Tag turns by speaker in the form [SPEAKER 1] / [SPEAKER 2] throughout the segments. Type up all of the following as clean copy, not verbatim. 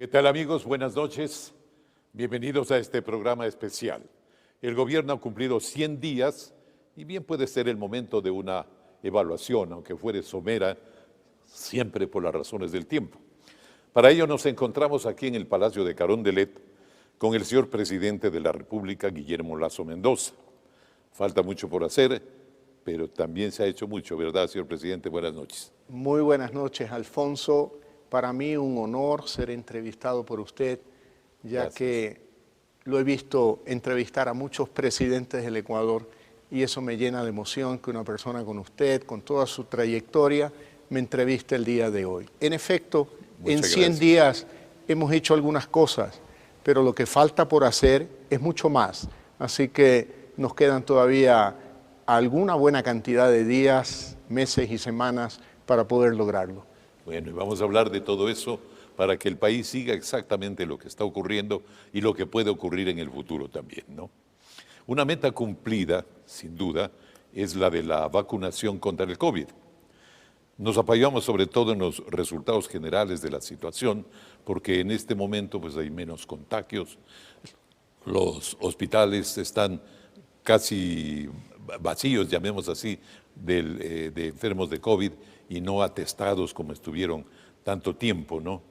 [SPEAKER 1] ¿Qué tal, amigos? Buenas noches. Bienvenidos a este programa especial. El gobierno ha cumplido 100 días y bien puede ser el momento de una evaluación, aunque fuere somera, siempre por las razones del tiempo. Para ello nos encontramos aquí en el Palacio de Carondelet con el señor presidente de la República, Guillermo Lasso Mendoza. Falta mucho por hacer, pero también se ha hecho mucho, ¿verdad, señor presidente? Buenas noches.
[SPEAKER 2] Muy buenas noches, Alfonso. Para mí un honor ser entrevistado por usted, ya
[SPEAKER 1] Gracias.
[SPEAKER 2] que lo he visto entrevistar a muchos presidentes del Ecuador y eso me llena de emoción que una persona con usted, con toda su trayectoria, me entreviste el día de hoy. En efecto, en
[SPEAKER 1] Muchas
[SPEAKER 2] 100
[SPEAKER 1] gracias.
[SPEAKER 2] días hemos hecho algunas cosas, pero lo que falta por hacer es mucho más. Así que nos quedan todavía alguna buena cantidad de días, meses y semanas para poder lograrlo.
[SPEAKER 1] Bueno, y vamos a hablar de todo eso para que el país siga exactamente lo que está ocurriendo y lo que puede ocurrir en el futuro también, ¿no? Una meta cumplida, sin duda, es la de la vacunación contra el COVID. Nos apoyamos sobre todo en los resultados generales de la situación, porque en este momento pues, hay menos contagios, los hospitales están casi vacíos, llamemos así, de enfermos de COVID y no atestados como estuvieron tanto tiempo, ¿no?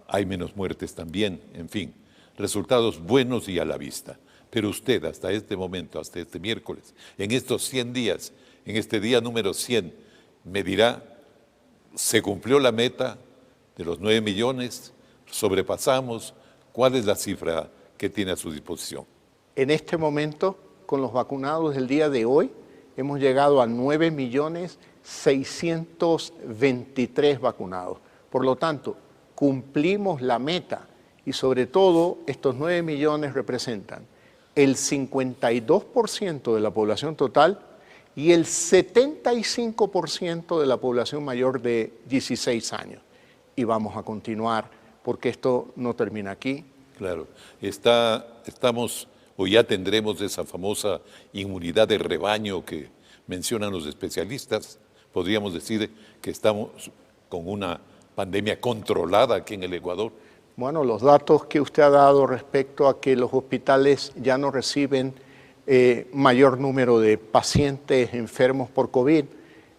[SPEAKER 1] Hay menos muertes también, en fin, resultados buenos y a la vista. Pero usted, hasta este momento, hasta este miércoles, en estos 100 días, en este día número 100, me dirá, ¿se cumplió la meta de los 9 millones? ¿Sobrepasamos? ¿Cuál es la cifra que tiene a su disposición?
[SPEAKER 2] En este momento, con los vacunados del día de hoy, hemos llegado a 9.623.000 vacunados. Por lo tanto, cumplimos la meta y sobre todo estos 9 millones representan el 52% de la población total y el 75% de la población mayor de 16 años. Y vamos a continuar porque esto no termina aquí.
[SPEAKER 1] Claro, estamos o ya tendremos esa famosa inmunidad de rebaño que mencionan los especialistas. Podríamos decir que estamos con una pandemia controlada aquí en el Ecuador.
[SPEAKER 2] Bueno, los datos que usted ha dado respecto a que los hospitales ya no reciben mayor número de pacientes enfermos por COVID,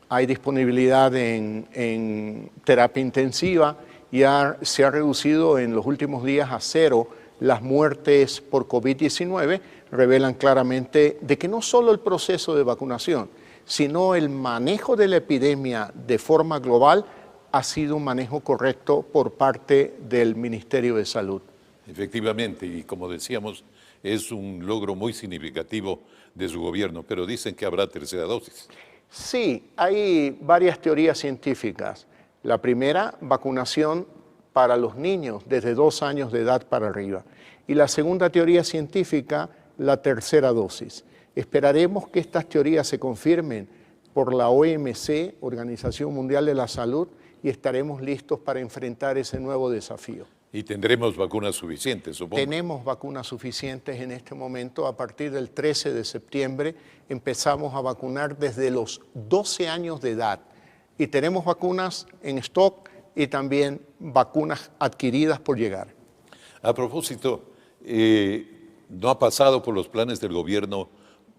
[SPEAKER 2] hay disponibilidad en terapia intensiva y se ha reducido en los últimos días a 0 las muertes por COVID-19, revelan claramente de que no solo el proceso de vacunación, sino el manejo de la epidemia de forma global ha sido un manejo correcto por parte del Ministerio de Salud.
[SPEAKER 1] Efectivamente, y como decíamos, es un logro muy significativo de su gobierno, pero dicen que habrá tercera dosis.
[SPEAKER 2] Sí, hay varias teorías científicas. La primera, vacunación para los niños desde 2 años de edad para arriba. Y la segunda teoría científica, la tercera dosis. Esperaremos que estas teorías se confirmen por la OMC, Organización Mundial de la Salud, y estaremos listos para enfrentar ese nuevo desafío.
[SPEAKER 1] Y tendremos vacunas suficientes, supongo.
[SPEAKER 2] Tenemos vacunas suficientes en este momento. A partir del 13 de septiembre empezamos a vacunar desde los 12 años de edad. Y tenemos vacunas en stock y también vacunas adquiridas por llegar.
[SPEAKER 1] A propósito, ¿no ha pasado por los planes del gobierno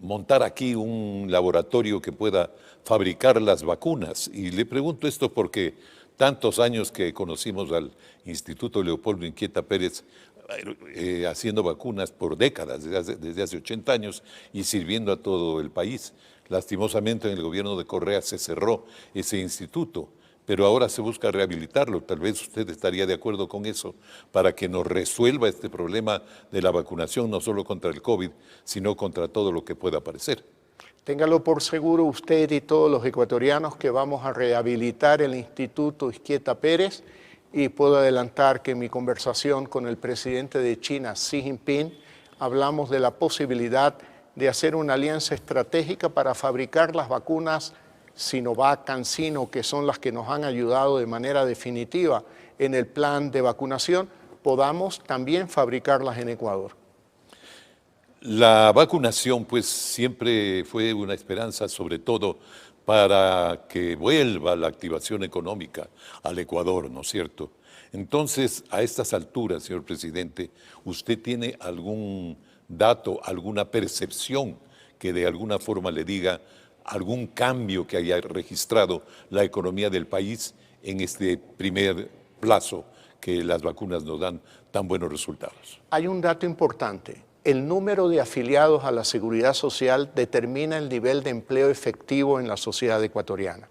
[SPEAKER 1] montar aquí un laboratorio que pueda fabricar las vacunas? Y le pregunto esto porque tantos años que conocimos al Instituto Leopoldo Inquieta Pérez haciendo vacunas por décadas, desde hace 80 años y sirviendo a todo el país. Lastimosamente en el gobierno de Correa se cerró ese instituto, pero ahora se busca rehabilitarlo. Tal vez usted estaría de acuerdo con eso para que nos resuelva este problema de la vacunación, no solo contra el COVID, sino contra todo lo que pueda aparecer.
[SPEAKER 2] Téngalo por seguro usted y todos los ecuatorianos que vamos a rehabilitar el Instituto Inquieta Pérez y puedo adelantar que en mi conversación con el presidente de China, Xi Jinping, hablamos de la posibilidad de hacer una alianza estratégica para fabricar las vacunas Sinovac, CanSino, que son las que nos han ayudado de manera definitiva en el plan de vacunación, podamos también fabricarlas en Ecuador.
[SPEAKER 1] La vacunación, pues, siempre fue una esperanza, sobre todo para que vuelva la activación económica al Ecuador, ¿no es cierto? Entonces, a estas alturas, señor presidente, ¿usted tiene algún dato, alguna percepción que de alguna forma le diga algún cambio que haya registrado la economía del país en este primer plazo que las vacunas nos dan tan buenos resultados?
[SPEAKER 2] Hay un dato importante. El número de afiliados a la Seguridad Social determina el nivel de empleo efectivo en la sociedad ecuatoriana.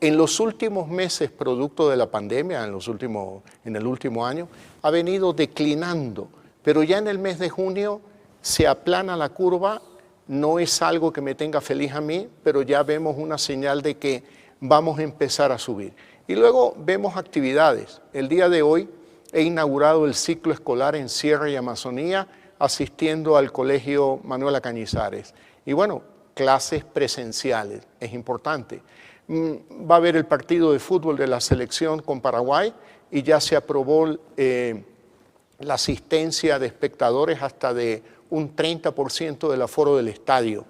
[SPEAKER 2] En los últimos meses, producto de la pandemia, en el último año, ha venido declinando, pero ya en el mes de junio se aplana la curva. No es algo que me tenga feliz a mí, pero ya vemos una señal de que vamos a empezar a subir. Y luego vemos actividades. El día de hoy he inaugurado el ciclo escolar en Sierra y Amazonía, asistiendo al Colegio Manuela Cañizares. Y bueno, clases presenciales, es importante. Va a haber el partido de fútbol de la selección con Paraguay y ya se aprobó la asistencia de espectadores hasta de un 30% del aforo del estadio.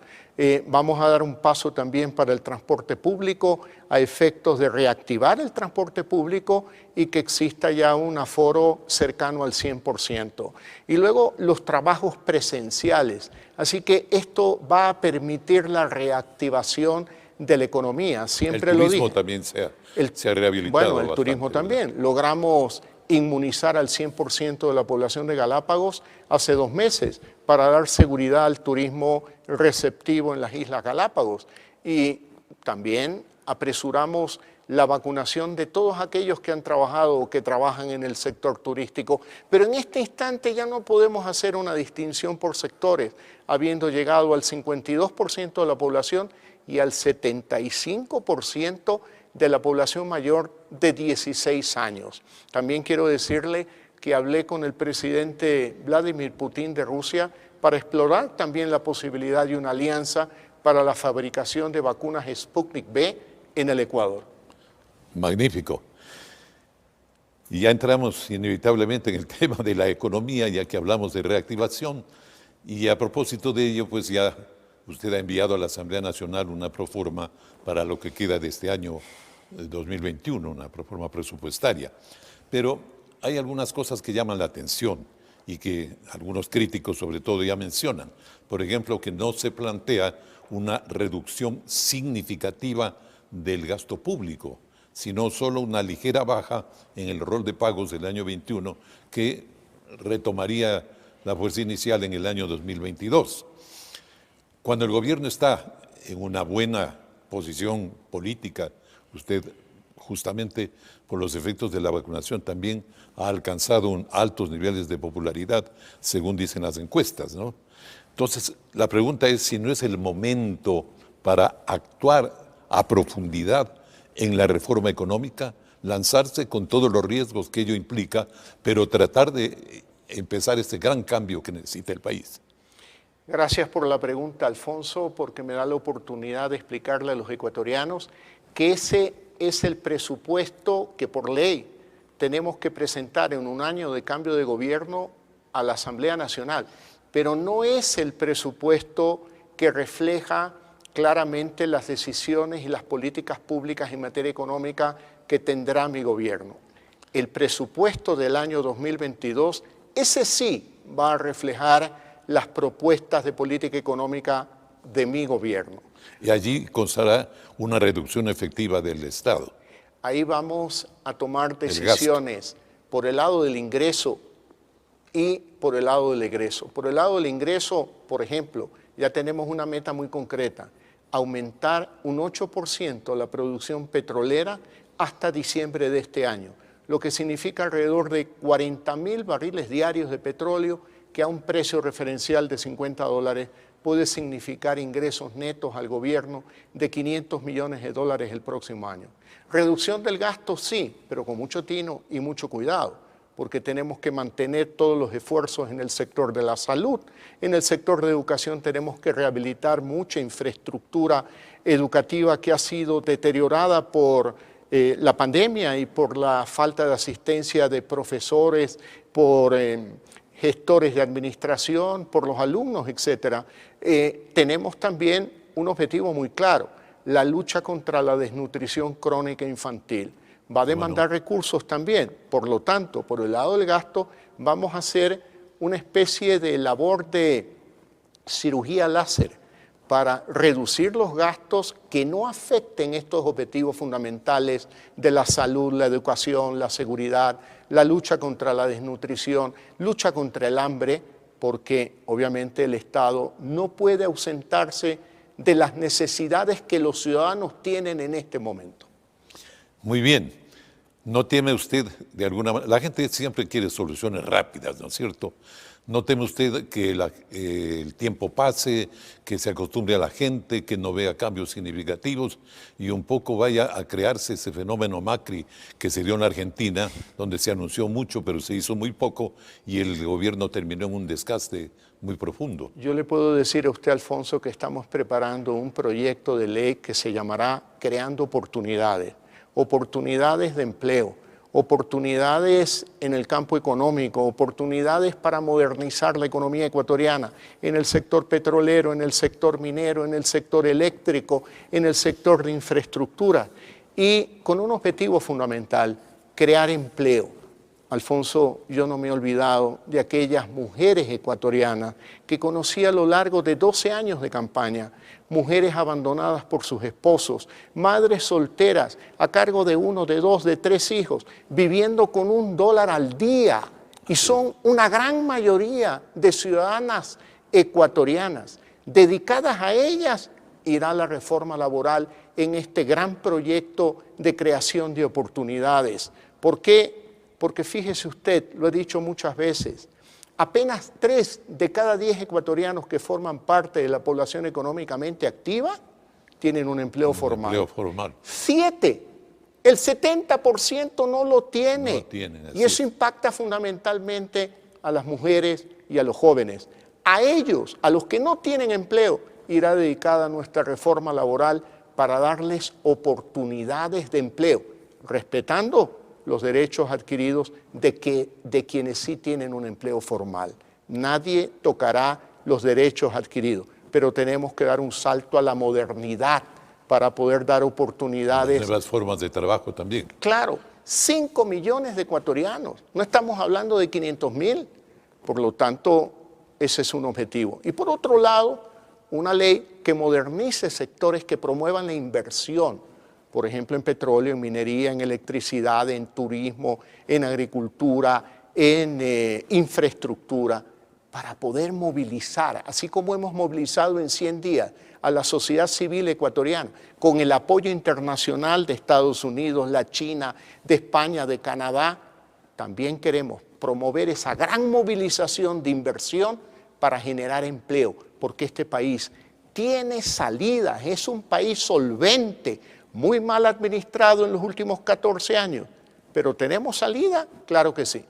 [SPEAKER 2] Vamos a dar un paso también para el transporte público a efectos de reactivar el transporte público y que exista ya un aforo cercano al 100%. Y luego los trabajos presenciales. Así que esto va a permitir la reactivación de la economía. Siempre lo dije.
[SPEAKER 1] El turismo también se ha rehabilitado.
[SPEAKER 2] Bueno, el
[SPEAKER 1] bastante,
[SPEAKER 2] turismo
[SPEAKER 1] ¿verdad?
[SPEAKER 2] también. Logramos inmunizar al 100% de la población de Galápagos hace 2 meses para dar seguridad al turismo receptivo en las Islas Galápagos. Y también apresuramos la vacunación de todos aquellos que han trabajado o que trabajan en el sector turístico. Pero en este instante ya no podemos hacer una distinción por sectores, habiendo llegado al 52% de la población y al 75% de la población mayor de 16 años. También quiero decirle que hablé con el presidente Vladimir Putin de Rusia para explorar también la posibilidad de una alianza para la fabricación de vacunas Sputnik V en el Ecuador.
[SPEAKER 1] Magnífico. Y ya entramos inevitablemente en el tema de la economía, ya que hablamos de reactivación. Y a propósito de ello, pues ya usted ha enviado a la Asamblea Nacional una proforma para lo que queda de este año 2021, una proforma presupuestaria. Pero hay algunas cosas que llaman la atención y que algunos críticos sobre todo ya mencionan. Por ejemplo, que no se plantea una reducción significativa del gasto público, sino solo una ligera baja en el rol de pagos del año 21 que retomaría la fuerza inicial en el año 2022. Cuando el gobierno está en una buena posición política, usted justamente por los efectos de la vacunación también ha alcanzado altos niveles de popularidad, según dicen las encuestas, ¿no? Entonces, la pregunta es si no es el momento para actuar a profundidad en la reforma económica, lanzarse con todos los riesgos que ello implica, pero tratar de empezar este gran cambio que necesita el país.
[SPEAKER 2] Gracias por la pregunta, Alfonso, porque me da la oportunidad de explicarle a los ecuatorianos que ese es el presupuesto que por ley tenemos que presentar en un año de cambio de gobierno a la Asamblea Nacional, pero no es el presupuesto que refleja claramente las decisiones y las políticas públicas en materia económica que tendrá mi gobierno. El presupuesto del año 2022, ese sí va a reflejar las propuestas de política económica de mi gobierno.
[SPEAKER 1] Y allí constará una reducción efectiva del Estado.
[SPEAKER 2] Ahí vamos a tomar decisiones por el lado del ingreso y por el lado del egreso. Por el lado del ingreso, por ejemplo, ya tenemos una meta muy concreta: aumentar un 8% la producción petrolera hasta diciembre de este año, lo que significa alrededor de 40.000 barriles diarios de petróleo, que a un precio referencial de $50 puede significar ingresos netos al gobierno de $500 millones el próximo año. Reducción del gasto sí, pero con mucho tino y mucho cuidado, porque tenemos que mantener todos los esfuerzos en el sector de la salud. En el sector de educación tenemos que rehabilitar mucha infraestructura educativa que ha sido deteriorada por la pandemia y por la falta de asistencia de profesores, por gestores de administración, por los alumnos, etc. Tenemos también un objetivo muy claro: la lucha contra la desnutrición crónica infantil. va a demandar recursos también. Por lo tanto, por el lado del gasto, vamos a hacer una especie de labor de cirugía láser para reducir los gastos que no afecten estos objetivos fundamentales de la salud, la educación, la seguridad, la lucha contra la desnutrición, lucha contra el hambre, porque obviamente el Estado no puede ausentarse de las necesidades que los ciudadanos tienen en este momento.
[SPEAKER 1] Muy bien. ¿No teme usted de alguna manera? La gente siempre quiere soluciones rápidas, ¿no es cierto? ¿No teme usted que el tiempo pase, que se acostumbre a la gente, que no vea cambios significativos y un poco vaya a crearse ese fenómeno Macri que se dio en Argentina, donde se anunció mucho pero se hizo muy poco y el gobierno terminó en un desgaste muy profundo?
[SPEAKER 2] Yo le puedo decir a usted, Alfonso, que estamos preparando un proyecto de ley que se llamará Creando Oportunidades, oportunidades de empleo, oportunidades en el campo económico, oportunidades para modernizar la economía ecuatoriana, en el sector petrolero, en el sector minero, en el sector eléctrico, en el sector de infraestructura y con un objetivo fundamental, crear empleo. Alfonso, yo no me he olvidado de aquellas mujeres ecuatorianas que conocí a lo largo de 12 años de campaña, mujeres abandonadas por sus esposos, madres solteras a cargo de 1, de 2, de 3 hijos, viviendo con $1 al día. Y son una gran mayoría de ciudadanas ecuatorianas. Dedicadas a ellas irá la reforma laboral en este gran proyecto de creación de oportunidades. ¿Por qué? Porque fíjese usted, lo he dicho muchas veces, apenas 3 de cada 10 ecuatorianos que forman parte de la población económicamente activa tienen un empleo formal. 7, el 70% no lo tiene.
[SPEAKER 1] No tienen,
[SPEAKER 2] y eso impacta fundamentalmente a las mujeres y a los jóvenes. A ellos, a los que no tienen empleo, irá dedicada nuestra reforma laboral para darles oportunidades de empleo, respetando los derechos adquiridos de quienes sí tienen un empleo formal. Nadie tocará los derechos adquiridos, pero tenemos que dar un salto a la modernidad para poder dar oportunidades.
[SPEAKER 1] Nuevas formas de trabajo también.
[SPEAKER 2] Claro, 5 millones de ecuatorianos, no estamos hablando de 500,000, por lo tanto, ese es un objetivo. Y por otro lado, una ley que modernice sectores que promuevan la inversión, por ejemplo, en petróleo, en minería, en electricidad, en turismo, en agricultura, en infraestructura, para poder movilizar, así como hemos movilizado en 100 días a la sociedad civil ecuatoriana, con el apoyo internacional de Estados Unidos, la China, de España, de Canadá, también queremos promover esa gran movilización de inversión para generar empleo, porque este país tiene salidas, es un país solvente, muy mal administrado en los últimos 14 años, pero ¿tenemos salida? Claro que sí.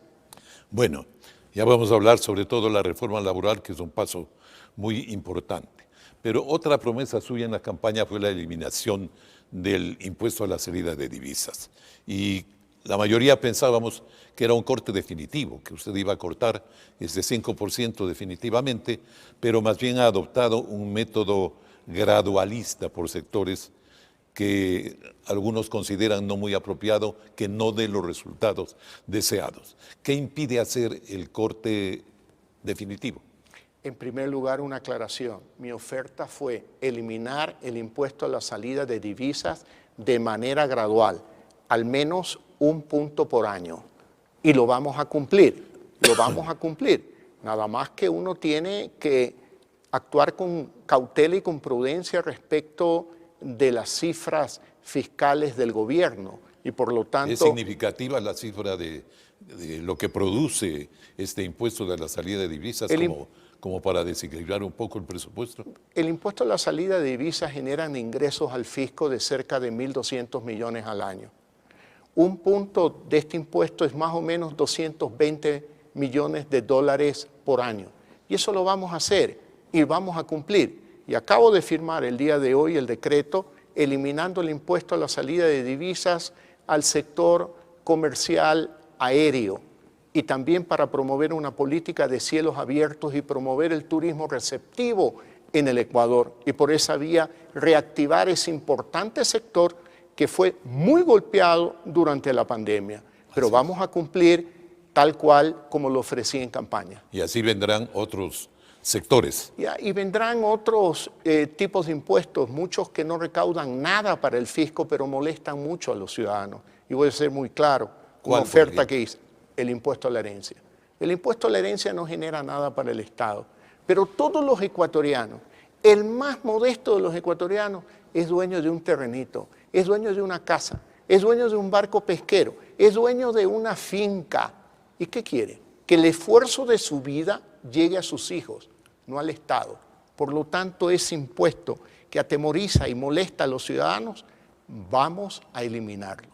[SPEAKER 1] Bueno, ya vamos a hablar sobre todo de la reforma laboral, que es un paso muy importante. Pero otra promesa suya en la campaña fue la eliminación del impuesto a la salida de divisas. Y la mayoría pensábamos que era un corte definitivo, que usted iba a cortar ese 5% definitivamente, pero más bien ha adoptado un método gradualista por sectores que algunos consideran no muy apropiado, que no dé los resultados deseados. ¿Qué impide hacer el corte definitivo?
[SPEAKER 2] En primer lugar, una aclaración. Mi oferta fue eliminar el impuesto a la salida de divisas de manera gradual, al menos 1 punto por año. Y lo vamos a cumplir, lo vamos a cumplir. Nada más que uno tiene que actuar con cautela y con prudencia respecto de las cifras fiscales del gobierno y por lo tanto...
[SPEAKER 1] ¿Es significativa la cifra de lo que produce este impuesto de la salida de divisas como para desequilibrar un poco el presupuesto?
[SPEAKER 2] El impuesto a la salida de divisas genera ingresos al fisco de cerca de 1.200 millones al año. 1 punto de este impuesto es más o menos 220 millones de dólares por año. Y eso lo vamos a hacer y vamos a cumplir. Y acabo de firmar el día de hoy el decreto eliminando el impuesto a la salida de divisas al sector comercial aéreo y también para promover una política de cielos abiertos y promover el turismo receptivo en el Ecuador y por esa vía reactivar ese importante sector que fue muy golpeado durante la pandemia, pero vamos a cumplir tal cual como lo ofrecí en campaña.
[SPEAKER 1] Y así vendrán otros sectores.
[SPEAKER 2] Y vendrán otros tipos de impuestos, muchos que no recaudan nada para el fisco, pero molestan mucho a los ciudadanos. Y voy a ser muy claro, una oferta que hice, el impuesto a la herencia. El impuesto a la herencia no genera nada para el Estado, pero todos los ecuatorianos, el más modesto de los ecuatorianos, es dueño de un terrenito, es dueño de una casa, es dueño de un barco pesquero, es dueño de una finca. ¿Y qué quiere? Que el esfuerzo de su vida llegue a sus hijos, no al Estado. Por lo tanto, ese impuesto que atemoriza y molesta a los ciudadanos, vamos a eliminarlo.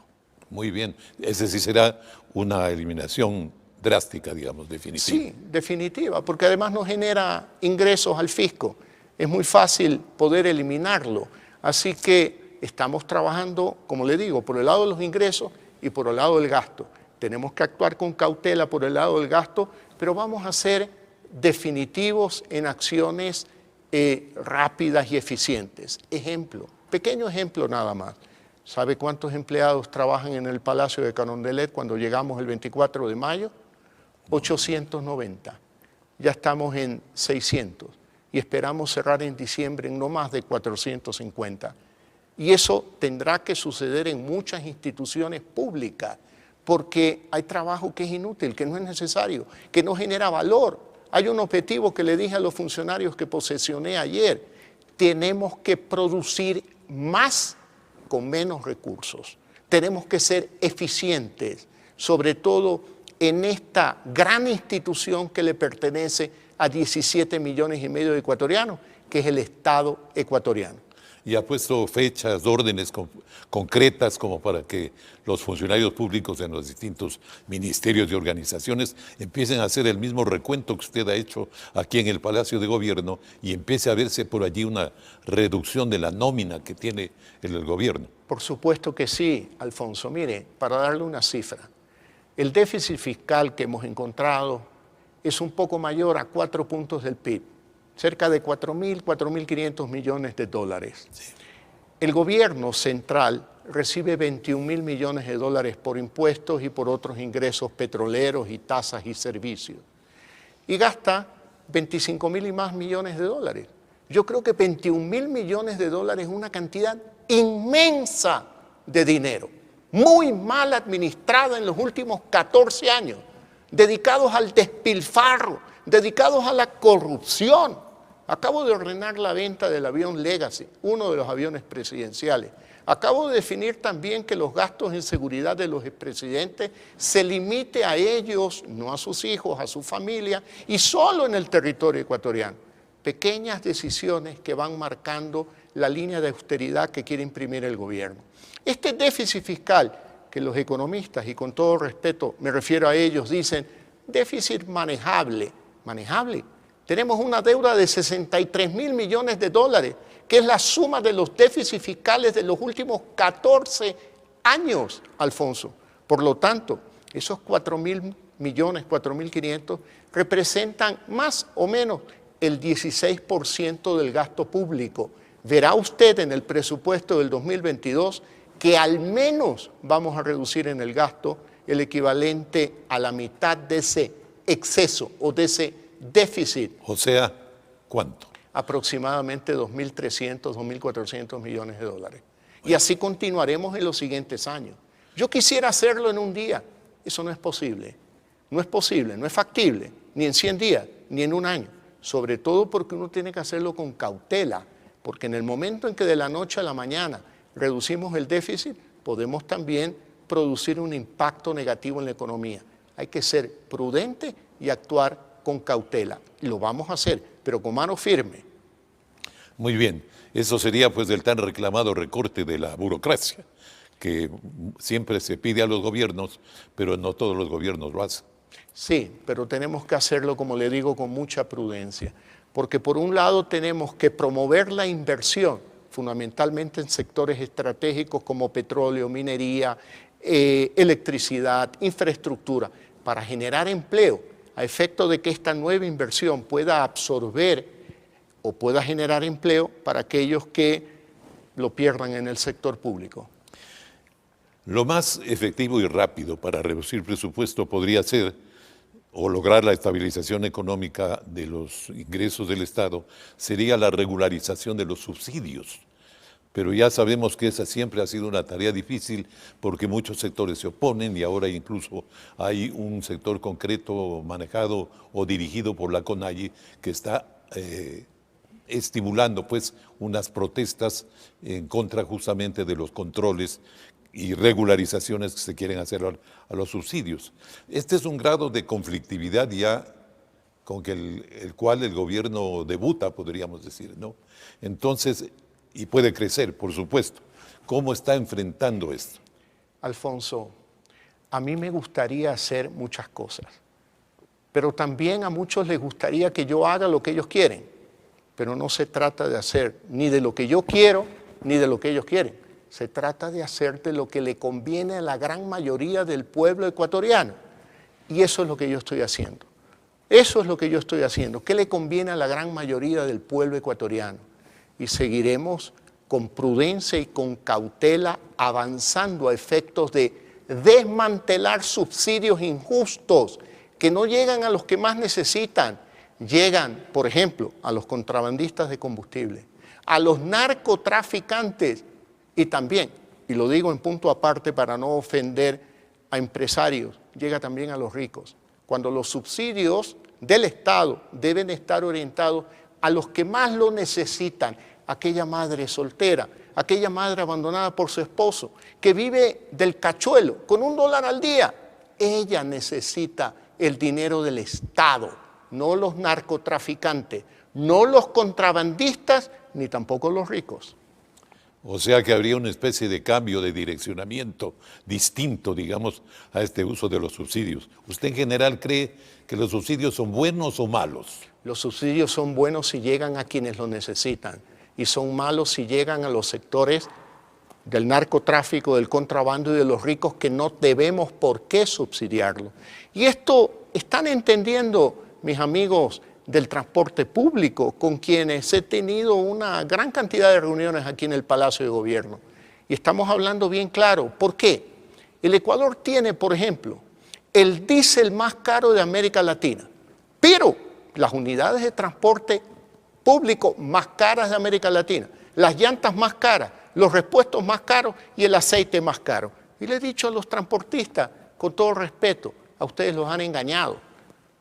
[SPEAKER 1] Muy bien. Ese sí será una eliminación drástica, digamos, definitiva.
[SPEAKER 2] Sí, definitiva, porque además no genera ingresos al fisco. Es muy fácil poder eliminarlo. Así que estamos trabajando, como le digo, por el lado de los ingresos y por el lado del gasto. Tenemos que actuar con cautela por el lado del gasto, pero vamos a ser definitivos en acciones rápidas y eficientes. Ejemplo, pequeño ejemplo nada más. ¿Sabe cuántos empleados trabajan en el Palacio de Carondelet cuando llegamos el 24 de mayo? 890. Ya estamos en 600 y esperamos cerrar en diciembre en no más de 450. Y eso tendrá que suceder en muchas instituciones públicas, porque hay trabajo que es inútil, que no es necesario, que no genera valor. Hay un objetivo que le dije a los funcionarios que posesioné ayer. Tenemos que producir más con menos recursos. Tenemos que ser eficientes, sobre todo en esta gran institución que le pertenece a 17,5 millones de ecuatorianos, que es el Estado ecuatoriano.
[SPEAKER 1] Y ha puesto fechas, órdenes concretas como para que los funcionarios públicos en los distintos ministerios y organizaciones empiecen a hacer el mismo recuento que usted ha hecho aquí en el Palacio de Gobierno y empiece a verse por allí una reducción de la nómina que tiene el gobierno.
[SPEAKER 2] Por supuesto que sí, Alfonso. Mire, para darle una cifra, el déficit fiscal que hemos encontrado es un poco mayor a 4 puntos del PIB. Cerca de 4.500 millones de dólares. Sí. El gobierno central recibe 21,000 millones de dólares por impuestos y por otros ingresos petroleros y tasas y servicios. Y gasta 25,000 y más millones de dólares. Yo creo que 21,000 millones de dólares es una cantidad inmensa de dinero, muy mal administrada en los últimos 14 años, dedicados al despilfarro, dedicados a la corrupción. Acabo de ordenar la venta del avión Legacy, uno de los aviones presidenciales. Acabo de definir también que los gastos en seguridad de los expresidentes se limite a ellos, no a sus hijos, a su familia, y solo en el territorio ecuatoriano. Pequeñas decisiones que van marcando la línea de austeridad que quiere imprimir el gobierno. Este déficit fiscal, que los economistas, y con todo respeto me refiero a ellos, dicen déficit manejable. ¿Manejable? Tenemos una deuda de 63,000 millones de dólares, que es la suma de los déficits fiscales de los últimos 14 años, Alfonso. Por lo tanto, esos 4,000 millones, 4.500, representan más o menos el 16% del gasto público. Verá usted en el presupuesto del 2022 que al menos vamos a reducir en el gasto el equivalente a la mitad de ese exceso o de ese déficit.
[SPEAKER 1] O sea, ¿cuánto?
[SPEAKER 2] Aproximadamente 2.300, 2.400 millones de dólares. Y así continuaremos en los siguientes años. Yo quisiera hacerlo en un día. Eso no es posible. No es posible, no es factible, ni en 100 días, ni en un año. Sobre todo porque uno tiene que hacerlo con cautela, porque en el momento en que de la noche a la mañana reducimos el déficit, podemos también producir un impacto negativo en la economía. Hay que ser prudente y actuar con cautela. Y lo vamos a hacer, pero con mano firme.
[SPEAKER 1] Muy bien. Eso sería pues el tan reclamado recorte de la burocracia, que siempre se pide a los gobiernos, pero no todos los gobiernos lo hacen.
[SPEAKER 2] Sí, pero tenemos que hacerlo, como le digo, con mucha prudencia. Porque por un lado tenemos que promover la inversión, fundamentalmente en sectores estratégicos como petróleo, minería, electricidad, infraestructura, para generar empleo, a efecto de que esta nueva inversión pueda absorber o pueda generar empleo para aquellos que lo pierdan en el sector público.
[SPEAKER 1] Lo más efectivo y rápido para reducir presupuesto podría ser, o lograr la estabilización económica de los ingresos del Estado, sería la regularización de los subsidios. Pero ya sabemos que esa siempre ha sido una tarea difícil porque muchos sectores se oponen y ahora incluso hay un sector concreto manejado o dirigido por la CONAIE que está estimulando pues unas protestas en contra justamente de los controles y regularizaciones que se quieren hacer a los subsidios. Este es un grado de conflictividad ya con el cual el gobierno debuta, podríamos decir, ¿no? Entonces, y puede crecer, por supuesto. ¿Cómo está enfrentando esto?
[SPEAKER 2] Alfonso, a mí me gustaría hacer muchas cosas, pero también a muchos les gustaría que yo haga lo que ellos quieren, pero no se trata de hacer ni de lo que yo quiero ni de lo que ellos quieren. Se trata de hacer de lo que le conviene a la gran mayoría del pueblo ecuatoriano. Y eso es lo que yo estoy haciendo. Eso es lo que yo estoy haciendo. ¿Qué le conviene a la gran mayoría del pueblo ecuatoriano? Y seguiremos con prudencia y con cautela avanzando a efectos de desmantelar subsidios injustos que no llegan a los que más necesitan. Llegan, por ejemplo, a los contrabandistas de combustible, a los narcotraficantes y también, y lo digo en punto aparte para no ofender a empresarios, llega también a los ricos. Cuando los subsidios del Estado deben estar orientados a los que más lo necesitan, aquella madre soltera, aquella madre abandonada por su esposo, que vive del cachuelo con $1 al día. Ella necesita el dinero del Estado, no los narcotraficantes, no los contrabandistas, ni tampoco los ricos.
[SPEAKER 1] O sea que habría una especie de cambio de direccionamiento distinto, digamos, a este uso de los subsidios. ¿Usted en general cree que los subsidios son buenos o malos?
[SPEAKER 2] Los subsidios son buenos si llegan a quienes lo necesitan y son malos si llegan a los sectores del narcotráfico, del contrabando y de los ricos que no debemos por qué subsidiarlo. Y esto están entendiendo mis amigos del transporte público, con quienes he tenido una gran cantidad de reuniones aquí en el Palacio de Gobierno. Y estamos hablando bien claro. ¿Por qué? El Ecuador tiene, por ejemplo, el diésel más caro de América Latina, pero las unidades de transporte público más caras de América Latina, las llantas más caras, los repuestos más caros y el aceite más caro. Y le he dicho a los transportistas, con todo respeto, a ustedes los han engañado.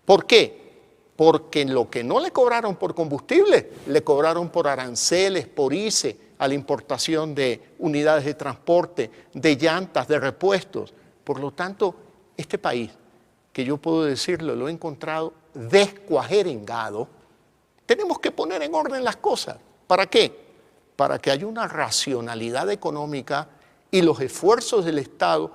[SPEAKER 2] ¿Por qué? Porque lo que no le cobraron por combustible, le cobraron por aranceles, por ICE, a la importación de unidades de transporte, de llantas, de repuestos. Por lo tanto, este país, que yo puedo decirlo, lo he encontrado descuajerengado, tenemos que poner en orden las cosas. ¿Para qué? Para que haya una racionalidad económica y los esfuerzos del Estado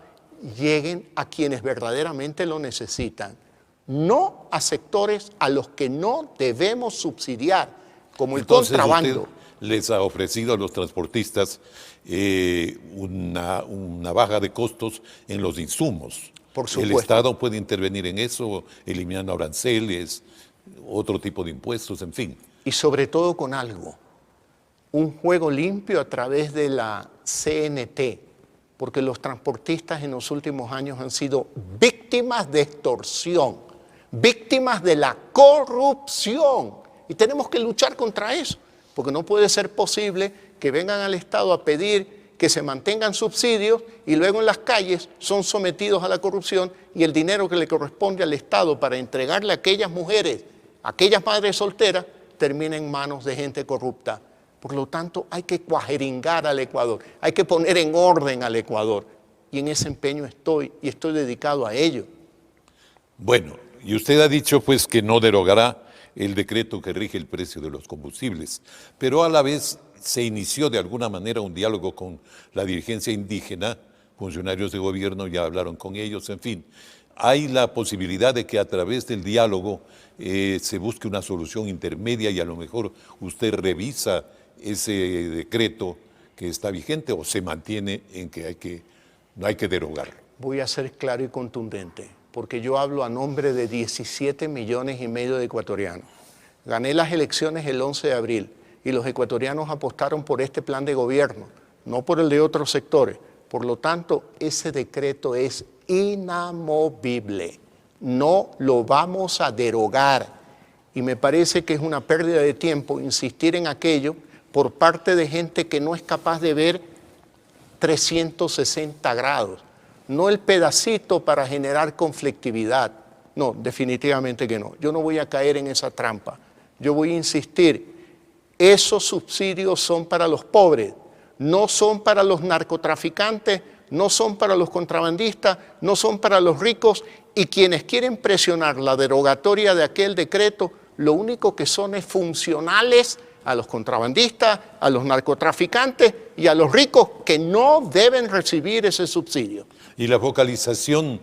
[SPEAKER 2] lleguen a quienes verdaderamente lo necesitan. No a sectores a los que no debemos subsidiar, como
[SPEAKER 1] entonces,
[SPEAKER 2] el contrabando.
[SPEAKER 1] Usted les ha ofrecido a los transportistas una baja de costos en los insumos.
[SPEAKER 2] Por supuesto.
[SPEAKER 1] El Estado puede intervenir en eso, eliminando aranceles, otro tipo de impuestos, en fin.
[SPEAKER 2] Y sobre todo con algo, un juego limpio a través de la CNT, porque los transportistas en los últimos años han sido víctimas de extorsión, víctimas de la corrupción. Y tenemos que luchar contra eso, porque no puede ser posible que vengan al Estado a pedir que se mantengan subsidios y luego en las calles son sometidos a la corrupción y el dinero que le corresponde al Estado para entregarle a aquellas mujeres, a aquellas madres solteras, termina en manos de gente corrupta. Por lo tanto, hay que cuajeringar al Ecuador, hay que poner en orden al Ecuador. Y en ese empeño estoy, y estoy dedicado a ello.
[SPEAKER 1] Bueno, y usted ha dicho pues que no derogará el decreto que rige el precio de los combustibles, pero a la vez se inició de alguna manera un diálogo con la dirigencia indígena, funcionarios de gobierno ya hablaron con ellos, en fin. Hay la posibilidad de que a través del diálogo se busque una solución intermedia y a lo mejor usted revisa ese decreto que está vigente o se mantiene en que no hay que derogarlo.
[SPEAKER 2] Voy a ser claro y contundente, porque yo hablo a nombre de 17,5 millones de ecuatorianos. Gané las elecciones el 11 de abril y los ecuatorianos apostaron por este plan de gobierno, no por el de otros sectores, Por lo tanto, ese decreto es inamovible. No lo vamos a derogar. Y me parece que es una pérdida de tiempo insistir en aquello por parte de gente que no es capaz de ver 360 grados. No el pedacito para generar conflictividad. No, definitivamente que no. Yo no voy a caer en esa trampa. Yo voy a insistir, esos subsidios son para los pobres, no son para los narcotraficantes, no son para los contrabandistas, no son para los ricos, y quienes quieren presionar la derogatoria de aquel decreto, lo único que son es funcionales a los contrabandistas, a los narcotraficantes y a los ricos que no deben recibir ese subsidio.
[SPEAKER 1] ¿Y la focalización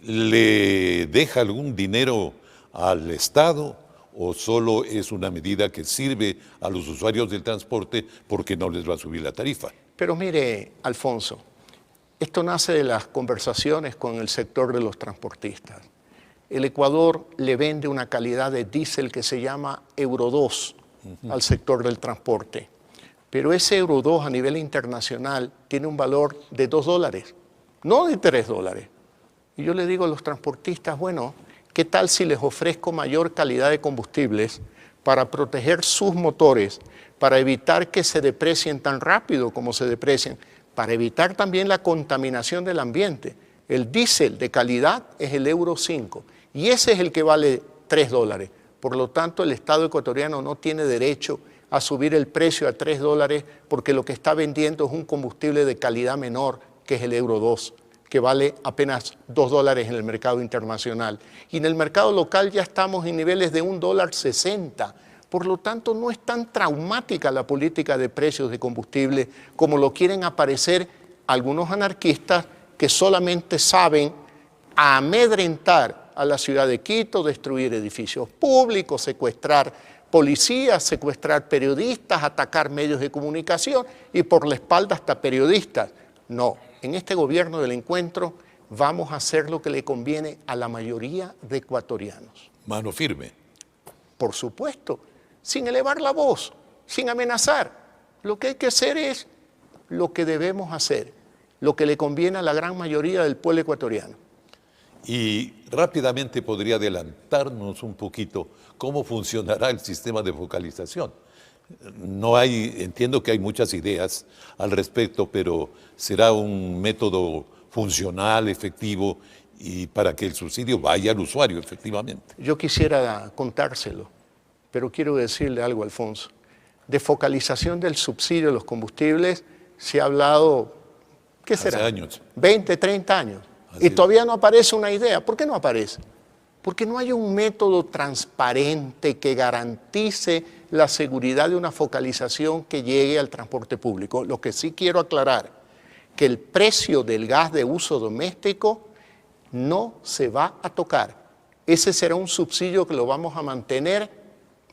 [SPEAKER 1] le deja algún dinero al Estado o solo es una medida que sirve a los usuarios del transporte porque no les va a subir la tarifa?
[SPEAKER 2] Pero mire, Alfonso, esto nace de las conversaciones con el sector de los transportistas. El Ecuador le vende una calidad de diésel que se llama Euro 2 al sector del transporte. Pero ese Euro 2 a nivel internacional tiene un valor de $2, no de $3. Y yo le digo a los transportistas, bueno, ¿qué tal si les ofrezco mayor calidad de combustibles para proteger sus motores, para evitar que se deprecien tan rápido como se deprecian, para evitar también la contaminación del ambiente? El diésel de calidad es el Euro 5 y ese es el que vale $3. Por lo tanto, el Estado ecuatoriano no tiene derecho a subir el precio a $3 porque lo que está vendiendo es un combustible de calidad menor, que es el Euro 2, que vale apenas $2 en el mercado internacional. Y en el mercado local ya estamos en niveles de $1.60. Por lo tanto, no es tan traumática la política de precios de combustible como lo quieren aparecer algunos anarquistas que solamente saben amedrentar a la ciudad de Quito, destruir edificios públicos, secuestrar policías, secuestrar periodistas, atacar medios de comunicación y por la espalda hasta periodistas. No, en este gobierno del encuentro vamos a hacer lo que le conviene a la mayoría de ecuatorianos.
[SPEAKER 1] Mano firme.
[SPEAKER 2] Por supuesto, sin elevar la voz, sin amenazar. Lo que hay que hacer es lo que debemos hacer, lo que le conviene a la gran mayoría del pueblo ecuatoriano.
[SPEAKER 1] Y rápidamente podría adelantarnos un poquito cómo funcionará el sistema de focalización. Entiendo que hay muchas ideas al respecto, pero será un método funcional, efectivo, y para que el subsidio vaya al usuario, efectivamente.
[SPEAKER 2] Yo quisiera contárselo, pero quiero decirle algo, Alfonso. De focalización del subsidio de los combustibles se ha hablado, ¿qué será?
[SPEAKER 1] Hace años.
[SPEAKER 2] 20, 30 años.
[SPEAKER 1] Así
[SPEAKER 2] Y todavía no aparece una idea. ¿Por qué no aparece? Porque no hay un método transparente que garantice la seguridad de una focalización que llegue al transporte público. Lo que sí quiero aclarar, que el precio del gas de uso doméstico no se va a tocar. Ese será un subsidio que lo vamos a mantener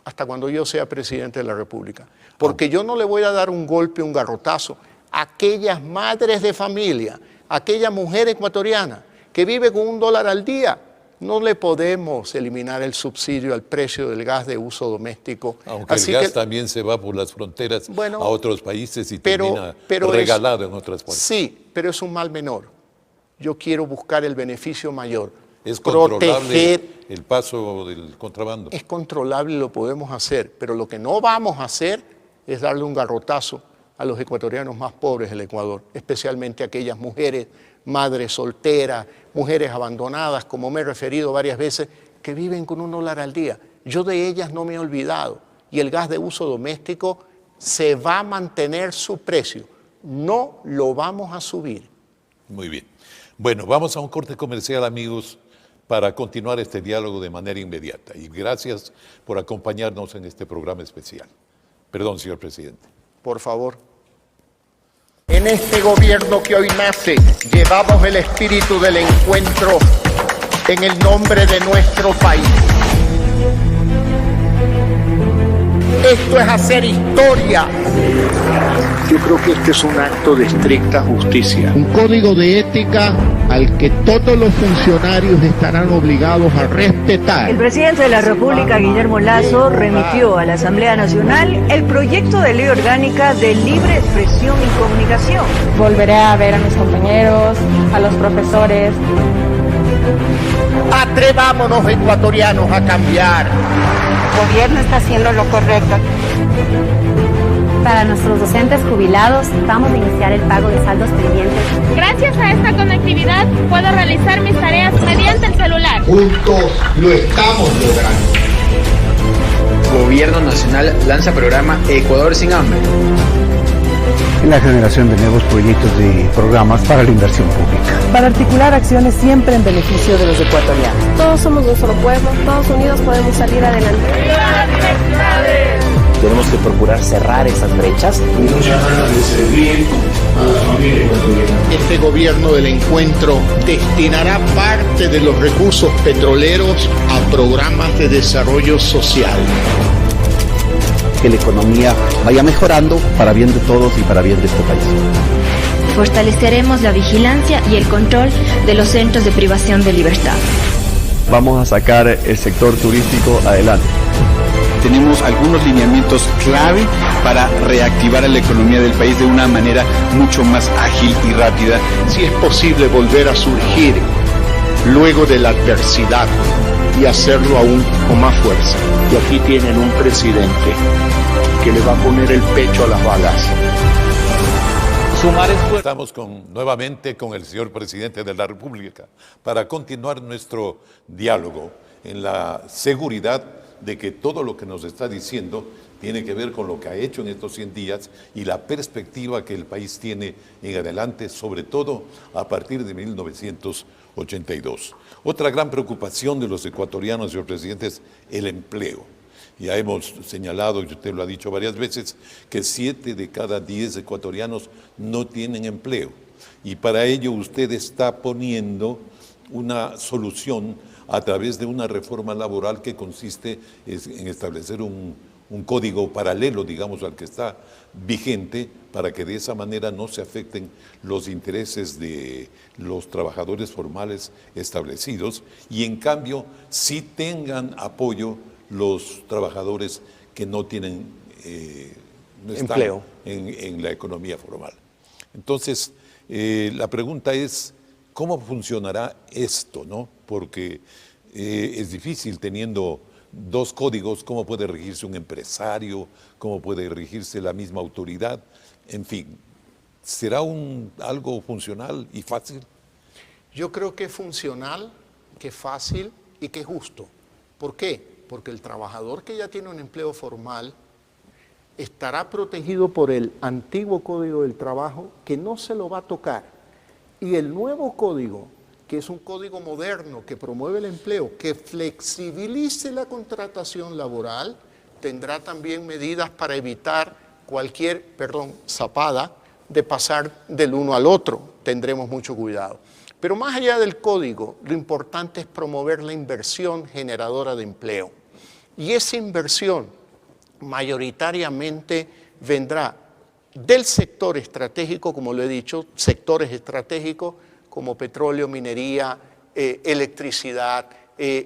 [SPEAKER 2] hasta cuando yo sea presidente de la República. Porque yo no le voy a dar un golpe, un garrotazo a aquellas madres de familia, a aquella mujer ecuatoriana que vive con $1 al día. No le podemos eliminar el subsidio al precio del gas de uso doméstico.
[SPEAKER 1] Aunque el gas también se va por las fronteras a otros países y termina regalado en otras partes.
[SPEAKER 2] Sí, pero es un mal menor. Yo quiero buscar el beneficio mayor.
[SPEAKER 1] ¿Es controlable el paso del contrabando?
[SPEAKER 2] Es controlable y lo podemos hacer, pero lo que no vamos a hacer es darle un garrotazo a los ecuatorianos más pobres del Ecuador, especialmente a aquellas mujeres, madres solteras, mujeres abandonadas, como me he referido varias veces, que viven con $1 al día. Yo de ellas no me he olvidado y el gas de uso doméstico se va a mantener su precio, no lo vamos a subir.
[SPEAKER 1] Muy bien. Bueno, vamos a un corte comercial, amigos, para continuar este diálogo de manera inmediata. Y gracias por acompañarnos en este programa especial. Perdón, señor presidente.
[SPEAKER 2] Por favor. En este gobierno que hoy nace, llevamos el espíritu del encuentro en el nombre de nuestro país. Esto es hacer historia. Yo creo que este es un acto de estricta justicia.
[SPEAKER 3] Un código de ética al que todos los funcionarios estarán obligados a respetar.
[SPEAKER 4] El presidente de la República, Guillermo Lasso, remitió a la Asamblea Nacional el proyecto de ley orgánica de libre expresión y comunicación.
[SPEAKER 5] Volveré a ver a mis compañeros, a los profesores.
[SPEAKER 2] Atrevámonos, ecuatorianos, a cambiar.
[SPEAKER 5] El gobierno está haciendo lo correcto.
[SPEAKER 6] Para nuestros docentes jubilados, vamos a iniciar el pago de saldos pendientes.
[SPEAKER 7] Gracias a esta conectividad, puedo realizar mis tareas mediante el celular.
[SPEAKER 3] Juntos lo estamos logrando.
[SPEAKER 8] Gobierno Nacional lanza programa Ecuador sin hambre.
[SPEAKER 9] La generación de nuevos proyectos y programas para la inversión pública.
[SPEAKER 5] Para articular acciones siempre en beneficio de los ecuatorianos.
[SPEAKER 7] Todos somos un solo pueblo, todos unidos podemos salir adelante.
[SPEAKER 10] Tenemos que procurar cerrar esas brechas.
[SPEAKER 3] Muchas ganas de servir a la familia ecuatoriana.
[SPEAKER 2] Este gobierno del encuentro destinará parte de los recursos petroleros a programas de desarrollo social.
[SPEAKER 9] Que la economía vaya mejorando para bien de todos y para bien de este país.
[SPEAKER 7] Fortaleceremos la vigilancia y el control de los centros de privación de libertad.
[SPEAKER 10] Vamos a sacar el sector turístico adelante.
[SPEAKER 11] Tenemos algunos lineamientos clave para reactivar a la economía del país de una manera mucho más ágil y rápida.
[SPEAKER 2] Si es posible volver a surgir luego de la adversidad y hacerlo aún con más fuerza. Y aquí tienen un presidente que le va a poner el pecho a las balas.
[SPEAKER 1] Estamos nuevamente con el señor presidente de la República para continuar nuestro diálogo en la seguridad de que todo lo que nos está diciendo tiene que ver con lo que ha hecho en estos 100 días y la perspectiva que el país tiene en adelante, sobre todo a partir de 1982. Otra gran preocupación de los ecuatorianos, señor presidente, es el empleo. Ya hemos señalado, y usted lo ha dicho varias veces, que 7 de cada 10 ecuatorianos no tienen empleo. Y para ello usted está poniendo una solución a través de una reforma laboral que consiste en establecer un código paralelo, digamos, al que está vigente, para que de esa manera no se afecten los intereses de los trabajadores formales establecidos y en cambio sí tengan apoyo los trabajadores que no tienen no están
[SPEAKER 2] empleo
[SPEAKER 1] en la economía formal. Entonces, la pregunta es, ¿cómo funcionará esto, no? Porque es difícil teniendo 2 códigos, ¿cómo puede regirse un empresario? ¿Cómo puede regirse la misma autoridad? En fin, ¿será algo funcional y fácil?
[SPEAKER 2] Yo creo que es funcional, que es fácil y que es justo. ¿Por qué? Porque el trabajador que ya tiene un empleo formal estará protegido por el antiguo Código del Trabajo, que no se lo va a tocar. Y el nuevo código, que es un código moderno que promueve el empleo, que flexibilice la contratación laboral, tendrá también medidas para evitar cualquier, zapada de pasar del uno al otro. Tendremos mucho cuidado. Pero más allá del código, lo importante es promover la inversión generadora de empleo. Y esa inversión mayoritariamente vendrá del sector estratégico, como lo he dicho, sectores estratégicos como petróleo, minería, electricidad,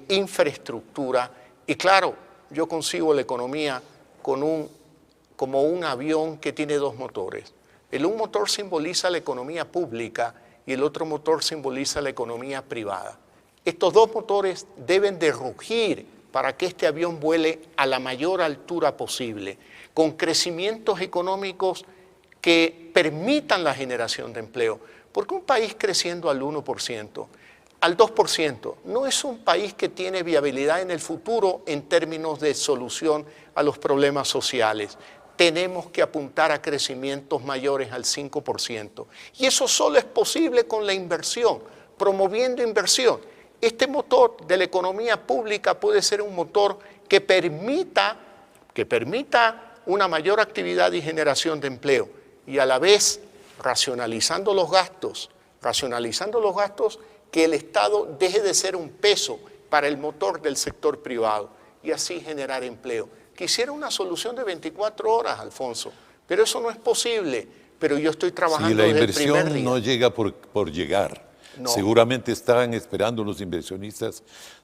[SPEAKER 2] infraestructura. Y claro, yo concibo la economía como un avión que tiene 2 motores. Un motor simboliza la economía pública y el otro motor simboliza la economía privada. Estos 2 motores deben de rugir para que este avión vuele a la mayor altura posible, con crecimientos económicos que permitan la generación de empleo. Porque un país creciendo al 1%, al 2%, no es un país que tiene viabilidad en el futuro en términos de solución a los problemas sociales. Tenemos que apuntar a crecimientos mayores al 5%. Y eso solo es posible con la inversión, promoviendo inversión. Este motor de la economía pública puede ser un motor que permita una mayor actividad y generación de empleo y a la vez racionalizando los gastos, que el Estado deje de ser un peso para el motor del sector privado y así generar empleo. Quisiera una solución de 24 horas, Alfonso, pero eso no es posible. Pero yo estoy trabajando
[SPEAKER 1] si la
[SPEAKER 2] desde el primer
[SPEAKER 1] inversión
[SPEAKER 2] día.
[SPEAKER 1] no llega por llegar.
[SPEAKER 2] No.
[SPEAKER 1] Seguramente están esperando los inversionistas